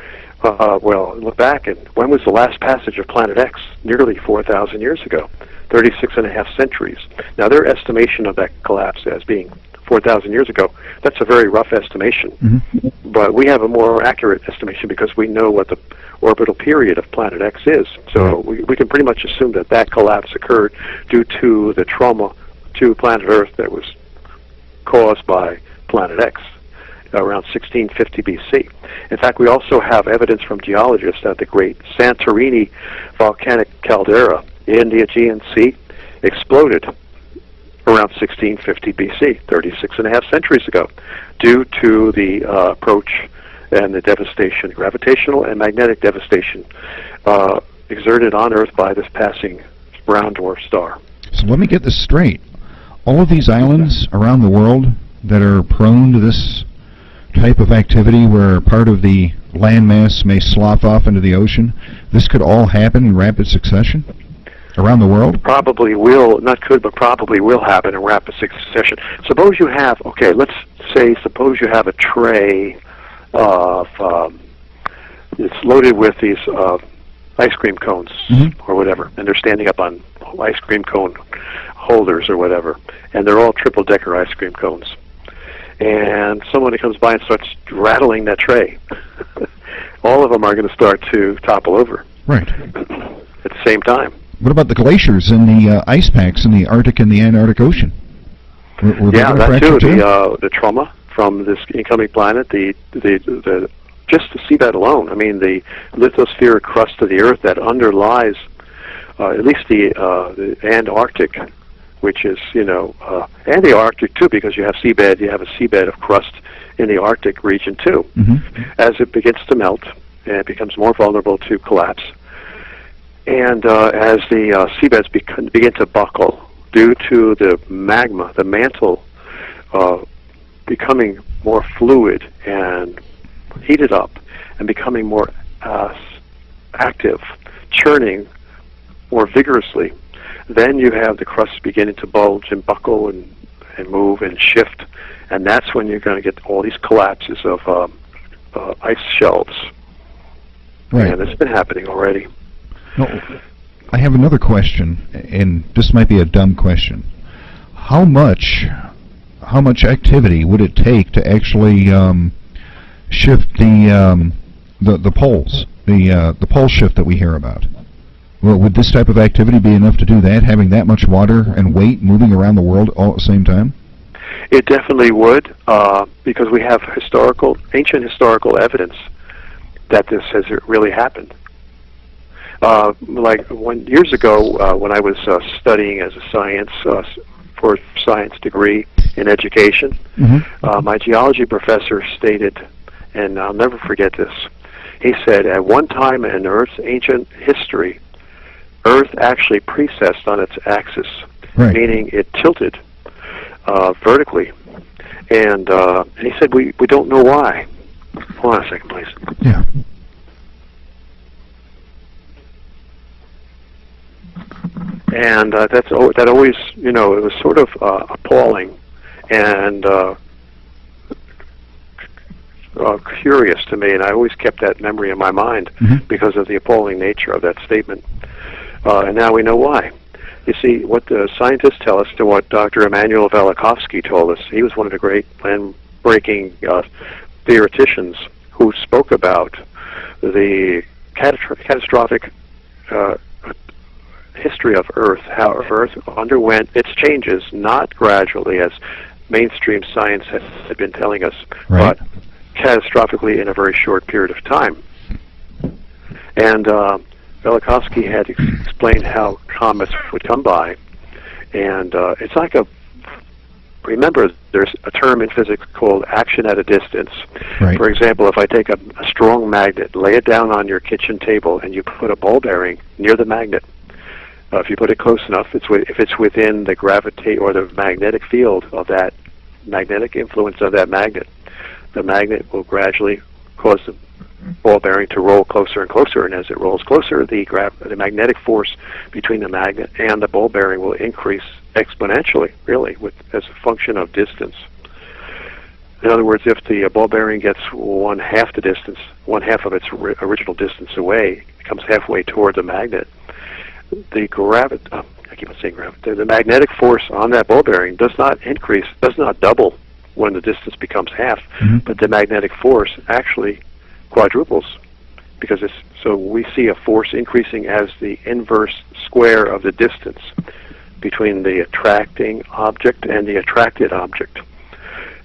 Speaker 1: well, look back, and when was the last passage of Planet X? Nearly 4,000 years ago, 36 and a half centuries. Now, their estimation of that collapse as being 4,000 years ago. That's a very rough estimation.
Speaker 3: Mm-hmm.
Speaker 1: But we have a more accurate estimation because we know what the orbital period of Planet X is. So we can pretty much assume that that collapse occurred due to the trauma to planet Earth that was caused by Planet X around 1650 BC. In fact, we also have evidence from geologists that the great Santorini volcanic caldera in the Aegean Sea exploded around 1650 BC, 36 and a half centuries ago, due to the approach and the devastation, gravitational and magnetic devastation exerted on Earth by this passing brown dwarf star.
Speaker 3: So let me get this straight. All of these islands around the world that are prone to this type of activity where part of the landmass may slough off into the ocean, this could all happen in rapid succession around the world?
Speaker 1: Probably will, not could, but probably will happen in rapid succession. Suppose you have, okay, let's say, suppose you have a tray of, it's loaded with these ice cream cones or whatever, and they're standing up on ice cream cone holders or whatever, and they're all triple-decker ice cream cones. And someone that comes by and starts rattling that tray, all of them are going to start to topple over.
Speaker 3: Right.
Speaker 1: At the same time.
Speaker 3: What about the glaciers and the ice packs in the Arctic and the Antarctic Ocean? Were they gonna
Speaker 1: that too.
Speaker 3: fracture
Speaker 1: The trauma from this incoming planet, the just the seabed alone. I mean, the lithospheric crust of the Earth that underlies at least the Antarctic, which is, and the Arctic too, because you have a seabed of crust in the Arctic region too. As it begins to melt, and it becomes more vulnerable to collapse, and as the seabeds begin to buckle due to the magma, the mantle becoming more fluid and heated up and becoming more active, churning more vigorously, then you have the crust beginning to bulge and buckle and move and shift, and that's when you're going to get all these collapses of ice shelves.
Speaker 3: Right.
Speaker 1: And it's been happening already.
Speaker 3: No, I have another question, and this might be a dumb question. How much activity would it take to actually shift the poles, the pole shift that we hear about? Well, would this type of activity be enough to do that, having that much water and weight moving around the world all at the same time?
Speaker 1: It definitely would, because we have ancient historical evidence that this has really happened. Like years ago, when I was studying as a for a science degree in education, my geology professor stated, and I'll never forget this, he said, at one time in Earth's ancient history, Earth actually precessed on its axis, meaning it tilted vertically. And he said, we don't know why. Hold on a second, please.
Speaker 3: Yeah.
Speaker 1: And that always, it was sort of appalling and curious to me, and I always kept that memory in my mind because of the appalling nature of that statement. And now we know why. You see, what the scientists tell us, to what Dr. Emanuel Velikovsky told us, he was one of the great land-breaking theoreticians who spoke about the catastrophic history of Earth, how Earth underwent its changes, not gradually as mainstream science had been telling us, but catastrophically in a very short period of time. And Velikovsky had explained how comets would come by, and it's like remember, there's a term in physics called action at a distance. For example, if I take a strong magnet, lay it down on your kitchen table, and you put a ball bearing near the magnet, if you put it close enough, if it's within the gravity or the magnetic field of that magnetic influence of that magnet, the magnet will gradually cause the ball bearing to roll closer and closer, and as it rolls closer, the magnetic force between the magnet and the ball bearing will increase exponentially, really, as a function of distance. In other words, if the ball bearing gets one half of its original distance away, it comes halfway toward the magnet, the keep on saying gravity. The magnetic force on that ball bearing does not increase, does not double when the distance becomes half, but the magnetic force actually quadruples, because so we see a force increasing as the inverse square of the distance between the attracting object and the attracted object.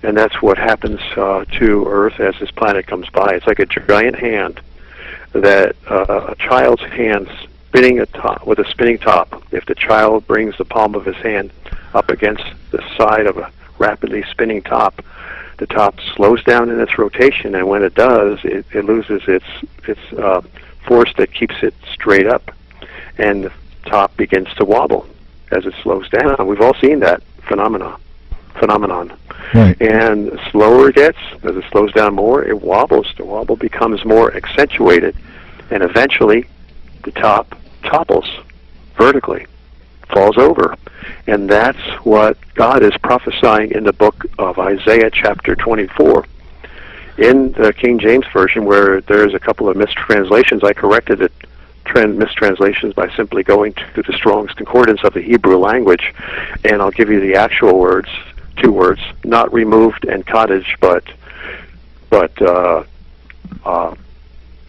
Speaker 1: And that's what happens to Earth as this planet comes by. It's like a giant hand, that a child's hand spinning with a spinning top. If the child brings the palm of his hand up against the side of a rapidly spinning top, the top slows down in its rotation, and when it does, it loses its force that keeps it straight up, and the top begins to wobble as it slows down. We've all seen that phenomenon.
Speaker 3: Right.
Speaker 1: And the slower it gets, as it slows down more, it wobbles. The wobble becomes more accentuated, and eventually the top topples vertically, falls over. And that's what God is prophesying in the book of Isaiah chapter 24. In the King James Version, where there's a couple of mistranslations, I corrected the mistranslations by simply going to the Strong's Concordance of the Hebrew language, and I'll give you the actual words, two words, not removed and cottage, but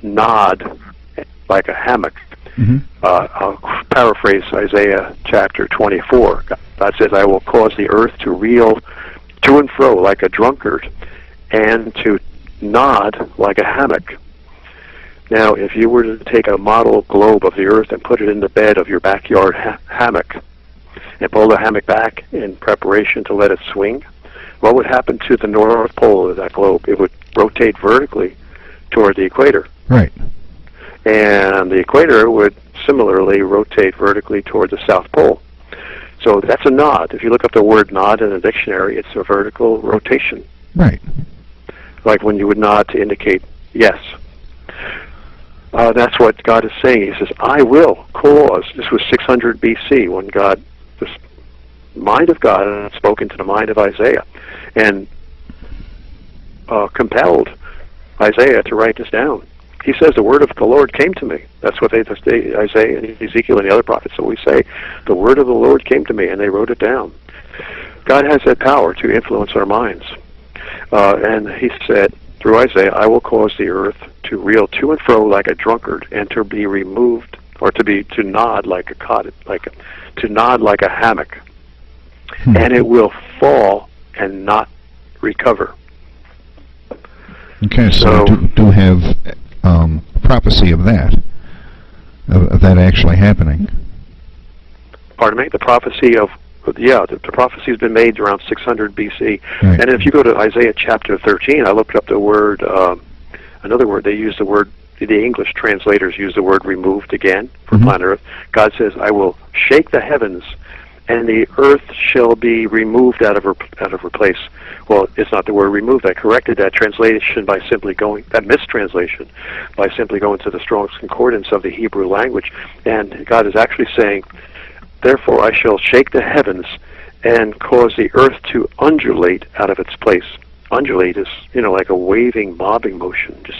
Speaker 1: nod like a hammock. I'll paraphrase Isaiah chapter 24. God says, I will cause the earth to reel to and fro like a drunkard, and to nod like a hammock. Now, if you were to take a model globe of the earth and put it in the bed of your backyard hammock, and pull the hammock back in preparation to let it swing, what would happen to the North Pole of that globe? It would rotate vertically toward the equator.
Speaker 3: Right.
Speaker 1: And the equator would similarly rotate vertically toward the South Pole. So that's a nod. If you look up the word nod in a dictionary, it's a vertical rotation.
Speaker 3: Right.
Speaker 1: Like when you would nod to indicate yes. That's what God is saying. He says, I will cause. This was 600 BC when God, this mind of God had spoken to the mind of Isaiah and compelled Isaiah to write this down. He says, the word of the Lord came to me. That's what Isaiah and Ezekiel and the other prophets always say. The word of the Lord came to me, and they wrote it down. God has that power to influence our minds. And he said, through Isaiah, I will cause the earth to reel to and fro like a drunkard, and to be removed, or to nod like a cottage, to nod like a hammock, and it will fall and not recover.
Speaker 3: Okay, so do have prophecy of that actually happening.
Speaker 1: Pardon me? The prophecy of, the prophecy has been made around 600 BC.
Speaker 3: Right.
Speaker 1: And if you go to Isaiah chapter 13, I looked up the word, another word, they use the word, the English translators use the word removed again for planet Earth. God says, I will shake the heavens, and the earth shall be removed out of her place. Well, it's not the word removed. I corrected that translation by simply that mistranslation, by simply going to the Strong's Concordance of the Hebrew language. And God is actually saying, therefore I shall shake the heavens and cause the earth to undulate out of its place. Undulate is, like a waving, bobbing motion, just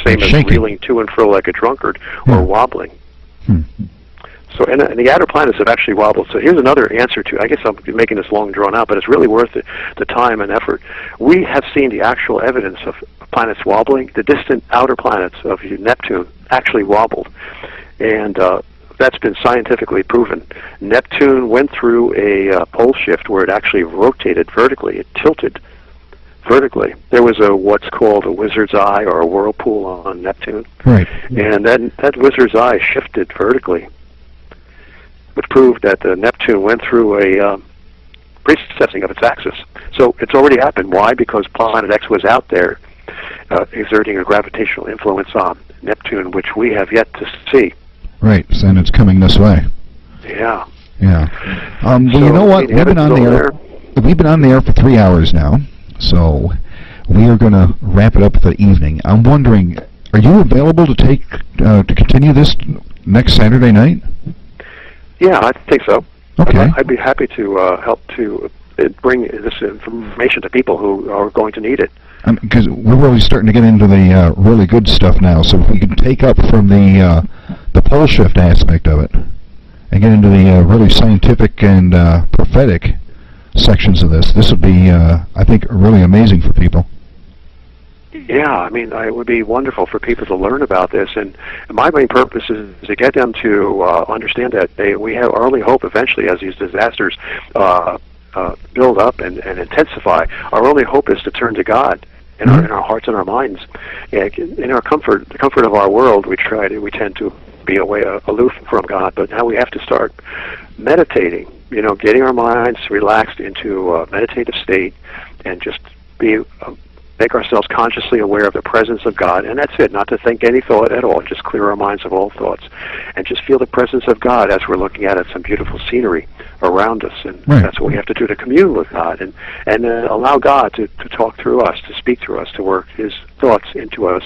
Speaker 1: same as reeling to and fro like a drunkard, or wobbling. So, and the outer planets have actually wobbled. So here's another answer to, I guess I'm making this long drawn out, but it's really worth the time and effort. We have seen the actual evidence of planets wobbling. The distant outer planets of Neptune actually wobbled. And that's been scientifically proven. Neptune went through a pole shift where it actually rotated vertically. It tilted vertically. There was what's called a wizard's eye, or a whirlpool on Neptune.
Speaker 3: Right.
Speaker 1: And that wizard's eye shifted vertically, which proved that Neptune went through a precessing of its axis. So it's already happened. Why? Because Planet X was out there exerting a gravitational influence on Neptune, which we have yet to see.
Speaker 3: Right, and it's coming this way.
Speaker 1: Yeah.
Speaker 3: Yeah. Well, you know what? We've been on the air for 3 hours now, so we are going to wrap it up for the evening. I'm wondering, are you available to continue this next Saturday night?
Speaker 1: Yeah, I think so.
Speaker 3: Okay.
Speaker 1: I'd be happy to help to bring this information to people who are going to need it.
Speaker 3: Because we're really starting to get into the really good stuff now, so if we can take up from the pole shift aspect of it, and get into the really scientific and prophetic sections of this. This would be, I think, really amazing for people.
Speaker 1: Yeah, I mean, it would be wonderful for people to learn about this, and my main purpose is to get them to understand that we have our only hope eventually, as these disasters build up and intensify. Our only hope is to turn to God in our hearts and our minds. In our comfort, the comfort of our world, we tend to be aloof from God, but now we have to start meditating. You know, getting our minds relaxed into a meditative state, and just make ourselves consciously aware of the presence of God, and that's it, not to think any thought at all, just clear our minds of all thoughts, and just feel the presence of God as we're looking at some beautiful scenery around us, and that's what we have to do to commune with God, and allow God to talk through us, to speak through us, to work His thoughts into us.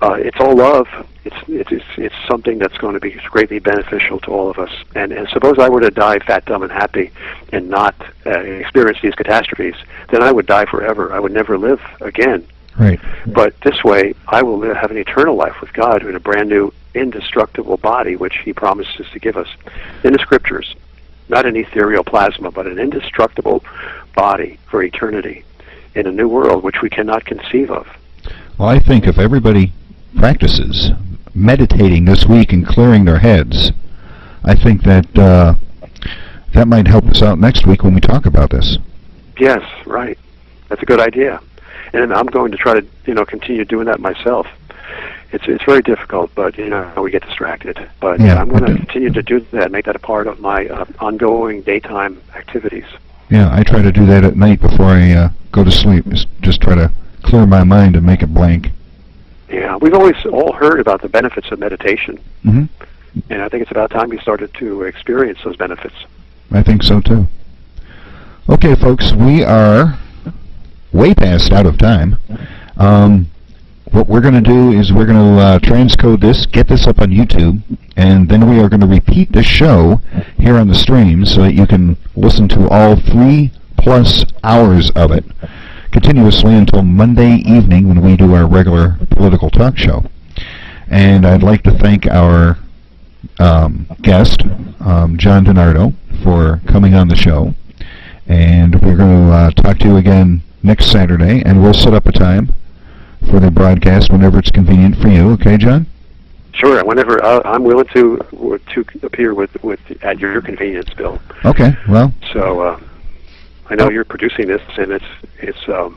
Speaker 1: It's all love. It's something that's going to be greatly beneficial to all of us. And suppose I were to die fat, dumb, and happy, and not experience these catastrophes, then I would die forever. I would never live again.
Speaker 3: Right.
Speaker 1: But this way, I will have an eternal life with God in a brand new, indestructible body, which He promises to give us in the Scriptures. Not an ethereal plasma, but an indestructible body for eternity in a new world which we cannot conceive of.
Speaker 3: Well, I think if everybody practices meditating this week and clearing their heads, I think that that might help us out next week when we talk about this.
Speaker 1: Yes, right. That's a good idea, and I'm going to try to continue doing that myself. It's very difficult, but we get distracted. But
Speaker 3: yeah,
Speaker 1: I'm going to continue to do that, make that a part of my ongoing daytime activities.
Speaker 3: Yeah, I try to do that at night before I go to sleep. Just try to clear my mind and make it blank.
Speaker 1: Yeah, we've always all heard about the benefits of meditation,
Speaker 3: and
Speaker 1: I think it's about time we started to experience those benefits.
Speaker 3: I think so too. Okay, folks, we are way past out of time. What we're going to do is we're going to transcode this, get this up on YouTube, and then we are going to repeat this show here on the stream so that you can listen to all 3+ hours of it continuously until Monday evening when we do our regular political talk show. And I'd like to thank our guest, John DiNardo, for coming on the show. And we're going to talk to you again next Saturday, and we'll set up a time for the broadcast whenever it's convenient for you. Okay, John?
Speaker 1: Sure. Whenever I'm willing to appear at your convenience, Bill.
Speaker 3: Okay. Well.
Speaker 1: So I know you're producing this, and it's going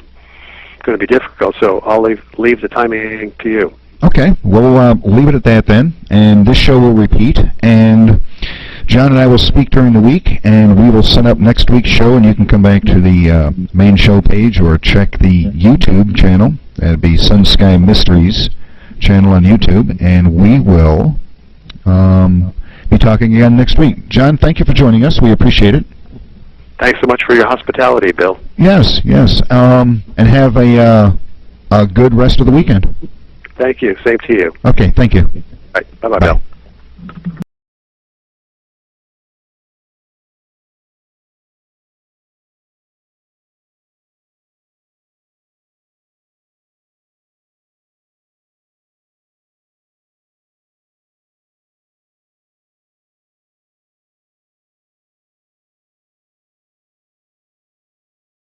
Speaker 1: to be difficult. So I'll leave the timing to you.
Speaker 3: Okay. We'll leave it at that then, and this show will repeat. And John and I will speak during the week, and we will set up next week's show, and you can come back to the main show page or check the YouTube channel. That'd be Sun Sky Mysteries channel on YouTube, and we will be talking again next week. John, thank you for joining us. We appreciate it.
Speaker 1: Thanks so much for your hospitality, Bill.
Speaker 3: Yes, and have a good rest of the weekend.
Speaker 1: Thank you. Same to you.
Speaker 3: Okay, thank you.
Speaker 1: All right. Bye-bye, Bill.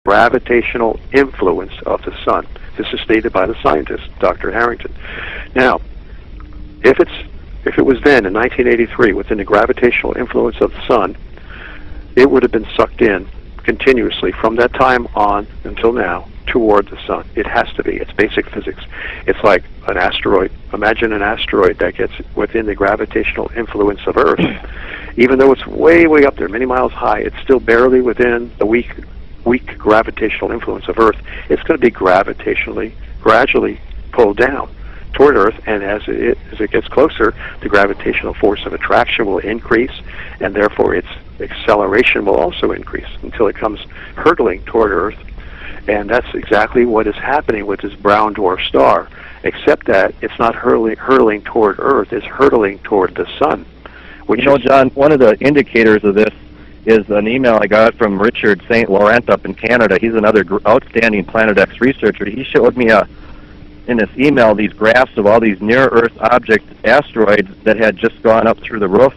Speaker 1: Gravitational influence of the sun. This is stated by the scientist, Dr. Harrington. Now, if it was then in 1983 within the gravitational influence of the sun, it would have been sucked in continuously from that time on until now toward the sun. It has to be. It's basic physics. It's like an asteroid. Imagine an asteroid that gets within the gravitational influence of Earth. Even though it's way, way up there, many miles high, it's still barely within the weak gravitational influence of Earth. It's going to be gradually pulled down toward Earth, and as it gets closer, the gravitational force of attraction will increase, and therefore its acceleration will also increase until it comes hurtling toward Earth. And that's exactly what is happening with this brown dwarf star, except that it's not hurtling toward Earth, it's hurtling toward the sun.
Speaker 2: John, one of the indicators of this is an email I got from Richard St. Laurent up in Canada. He's another outstanding Planet X researcher. He showed me in this email these graphs of all these near-Earth objects, asteroids that had just gone up through the roof.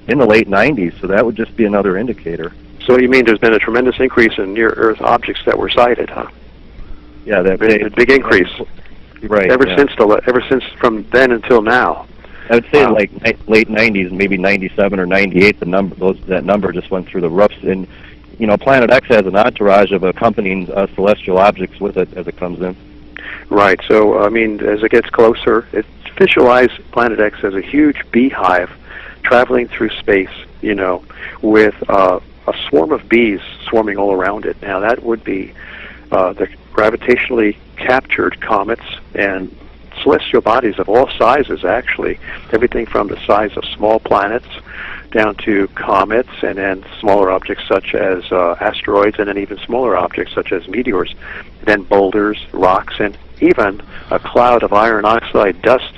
Speaker 2: in the late 90s, so that would just be another indicator.
Speaker 1: So you mean there's been a tremendous increase in near-Earth objects that were sighted, huh?
Speaker 2: Yeah, that
Speaker 1: big increase.
Speaker 2: Right.
Speaker 1: Ever since from then until now.
Speaker 2: I would say like late 90s, maybe 97 or 98. That number just went through the roofs. And Planet X has an entourage of accompanying celestial objects with it as it comes in.
Speaker 1: Right. So I mean, as it gets closer, visualize Planet X as a huge beehive traveling through space. With a swarm of bees swarming all around it. Now that would be the gravitationally captured comets and celestial bodies of all sizes, actually. Everything from the size of small planets down to comets, and then smaller objects such as asteroids, and then even smaller objects such as meteors, then boulders, rocks, and even a cloud of iron oxide dust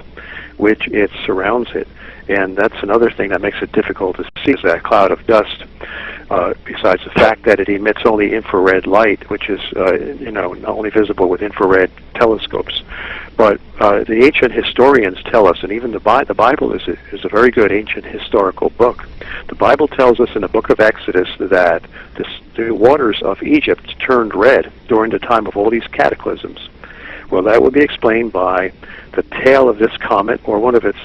Speaker 1: which it surrounds it. And that's another thing that makes it difficult to see, is that cloud of dust. Besides the fact that it emits only infrared light, which is not only visible with infrared telescopes. But the ancient historians tell us, and even the Bible is a very good ancient historical book. The Bible tells us in the book of Exodus that the waters of Egypt turned red during the time of all these cataclysms. Well, that would be explained by the tail of this comet, or one of this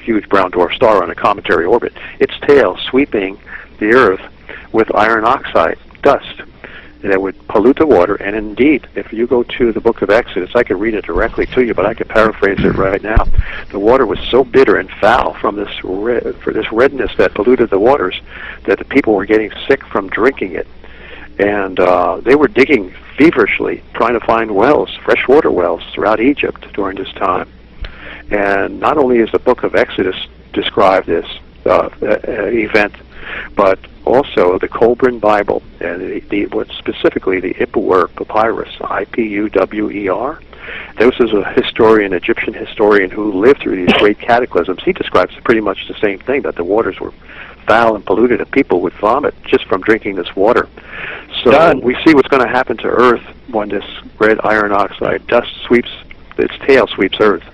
Speaker 1: huge brown dwarf star on a cometary orbit, its tail sweeping the Earth with iron oxide dust that would pollute the water. And indeed, if you go to the book of Exodus, I could read it directly to you, but I could paraphrase it right now. The water was so bitter and foul from this redness that polluted the waters that the people were getting sick from drinking it. And they were digging feverishly, trying to find wells, freshwater wells, throughout Egypt during this time. And not only is the book of Exodus describe this event, but also the Colburn Bible, and specifically the Ipuwer Papyrus, Ipuwer. This is a historian, Egyptian historian, who lived through these great cataclysms. He describes pretty much the same thing, that the waters were foul and polluted, and people would vomit just from drinking this water. So we see what's going to happen to Earth when this red iron oxide dust its tail sweeps Earth.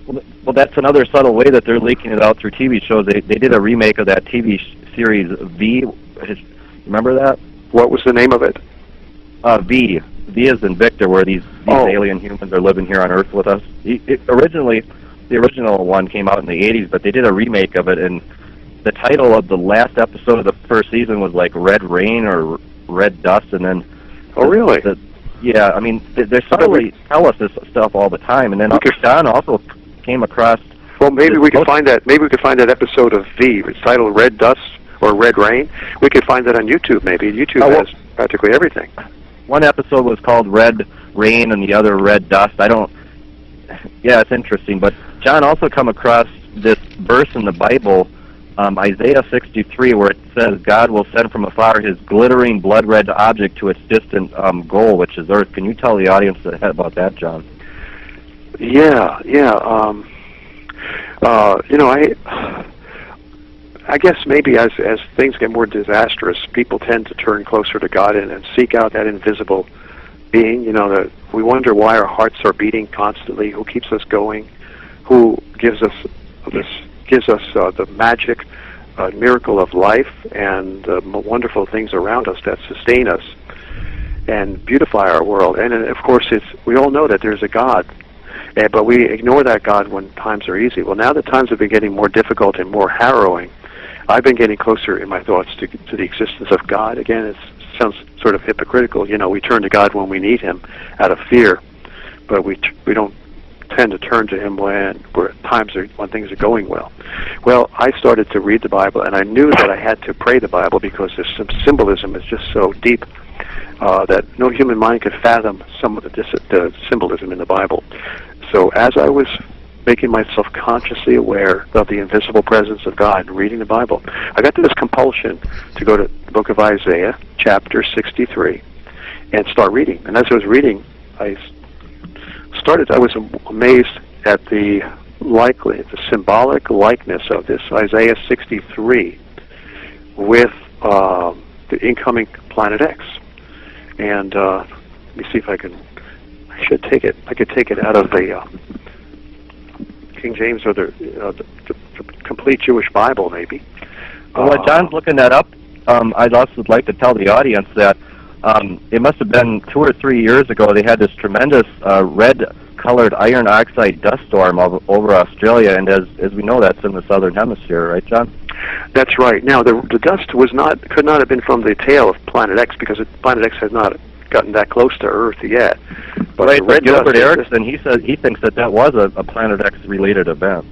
Speaker 2: Well, that's another subtle way that they're leaking it out through TV shows. They did a remake of that TV series V. Remember that?
Speaker 1: What was the name of it?
Speaker 2: V. V as in Victor, where these alien humans are living here on Earth with us. Originally, the original one came out in the 80s, but they did a remake of it, and the title of the last episode of the first season was like Red Rain or Red Dust, and then...
Speaker 1: Oh, really?
Speaker 2: Yeah, I mean, they subtly tell us this stuff all the time, and then John also came across...
Speaker 1: Well, maybe we could find that. Maybe we could find that episode of V. It's titled Red Dust or Red Rain. We could find that on YouTube. Maybe YouTube has practically everything.
Speaker 2: One episode was called Red Rain, and the other Red Dust. Yeah, it's interesting. But John also come across this verse in the Bible, Isaiah 63, where it says, "God will send from afar His glittering blood-red object to its distant goal, which is Earth." Can you tell the audience about that, John?
Speaker 1: Yeah. I guess maybe as things get more disastrous, people tend to turn closer to God and seek out that invisible being. We wonder why our hearts are beating constantly. Who keeps us going? Who gives us the magic miracle of life and the wonderful things around us that sustain us and beautify our world. And of course, we all know that there's a God. But we ignore that God when times are easy. Well, now that times have been getting more difficult and more harrowing, I've been getting closer in my thoughts to the existence of God. Again, it sounds sort of hypocritical. We turn to God when we need Him out of fear, but we don't tend to turn to Him when things are going well. Well, I started to read the Bible, and I knew that I had to pray the Bible because there's some symbolism is just so deep that no human mind could fathom some of the symbolism in the Bible. So as I was making myself consciously aware of the invisible presence of God and reading the Bible, I got this compulsion to go to the book of Isaiah, chapter 63, and start reading. And as I was reading, I was amazed at the symbolic likeness of this Isaiah 63 with the incoming Planet X. And let me see if I should take it. I could take it out of the King James or the complete Jewish Bible, maybe.
Speaker 2: Well, while John's looking that up, I'd also like to tell the audience that it must have been 2 or 3 years ago they had this tremendous red-colored iron oxide dust storm over Australia, and as we know, that's in the southern hemisphere, right, John?
Speaker 1: That's right. Now, the dust could not have been from the tail of Planet X, because Planet X has not gotten that close to Earth yet. But
Speaker 2: right,
Speaker 1: the red
Speaker 2: Gilbert
Speaker 1: dust,
Speaker 2: Erickson, he says he thinks that was a Planet X-related event.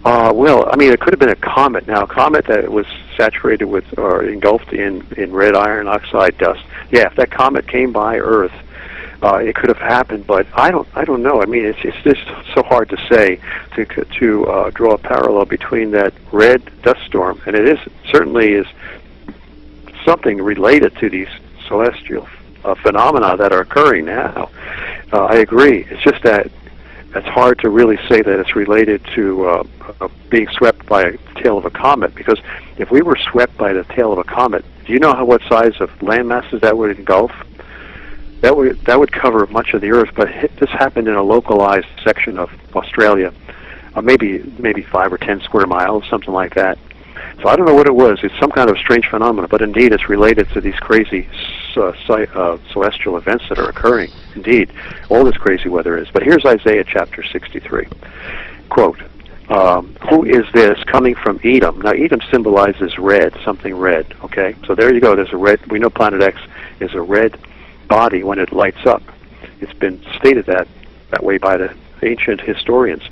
Speaker 1: Well, I mean, it could have been a comet. Now, a comet that was saturated with or engulfed in red iron oxide dust. Yeah, if that comet came by Earth, it could have happened. But I don't know. I mean, it's just so hard to say to draw a parallel between that red dust storm, and it certainly is something related to these celestial phenomena that are occurring now. I agree. It's just that it's hard to really say that it's related to being swept by a tail of a comet, because if we were swept by the tail of a comet, do you know what size of land masses that would engulf? That would cover much of the Earth, but this happened in a localized section of Australia, maybe 5 or 10 square miles, something like that. So I don't know what it was. It's some kind of strange phenomenon, but indeed it's related to these crazy celestial events that are occurring. Indeed, all this crazy weather is. But here's Isaiah chapter 63. Quote, who is this coming from Edom? Now, Edom symbolizes red, something red, okay? So there you go. There's a red. We know Planet X is a red body when it lights up. It's been stated that way by the ancient historians.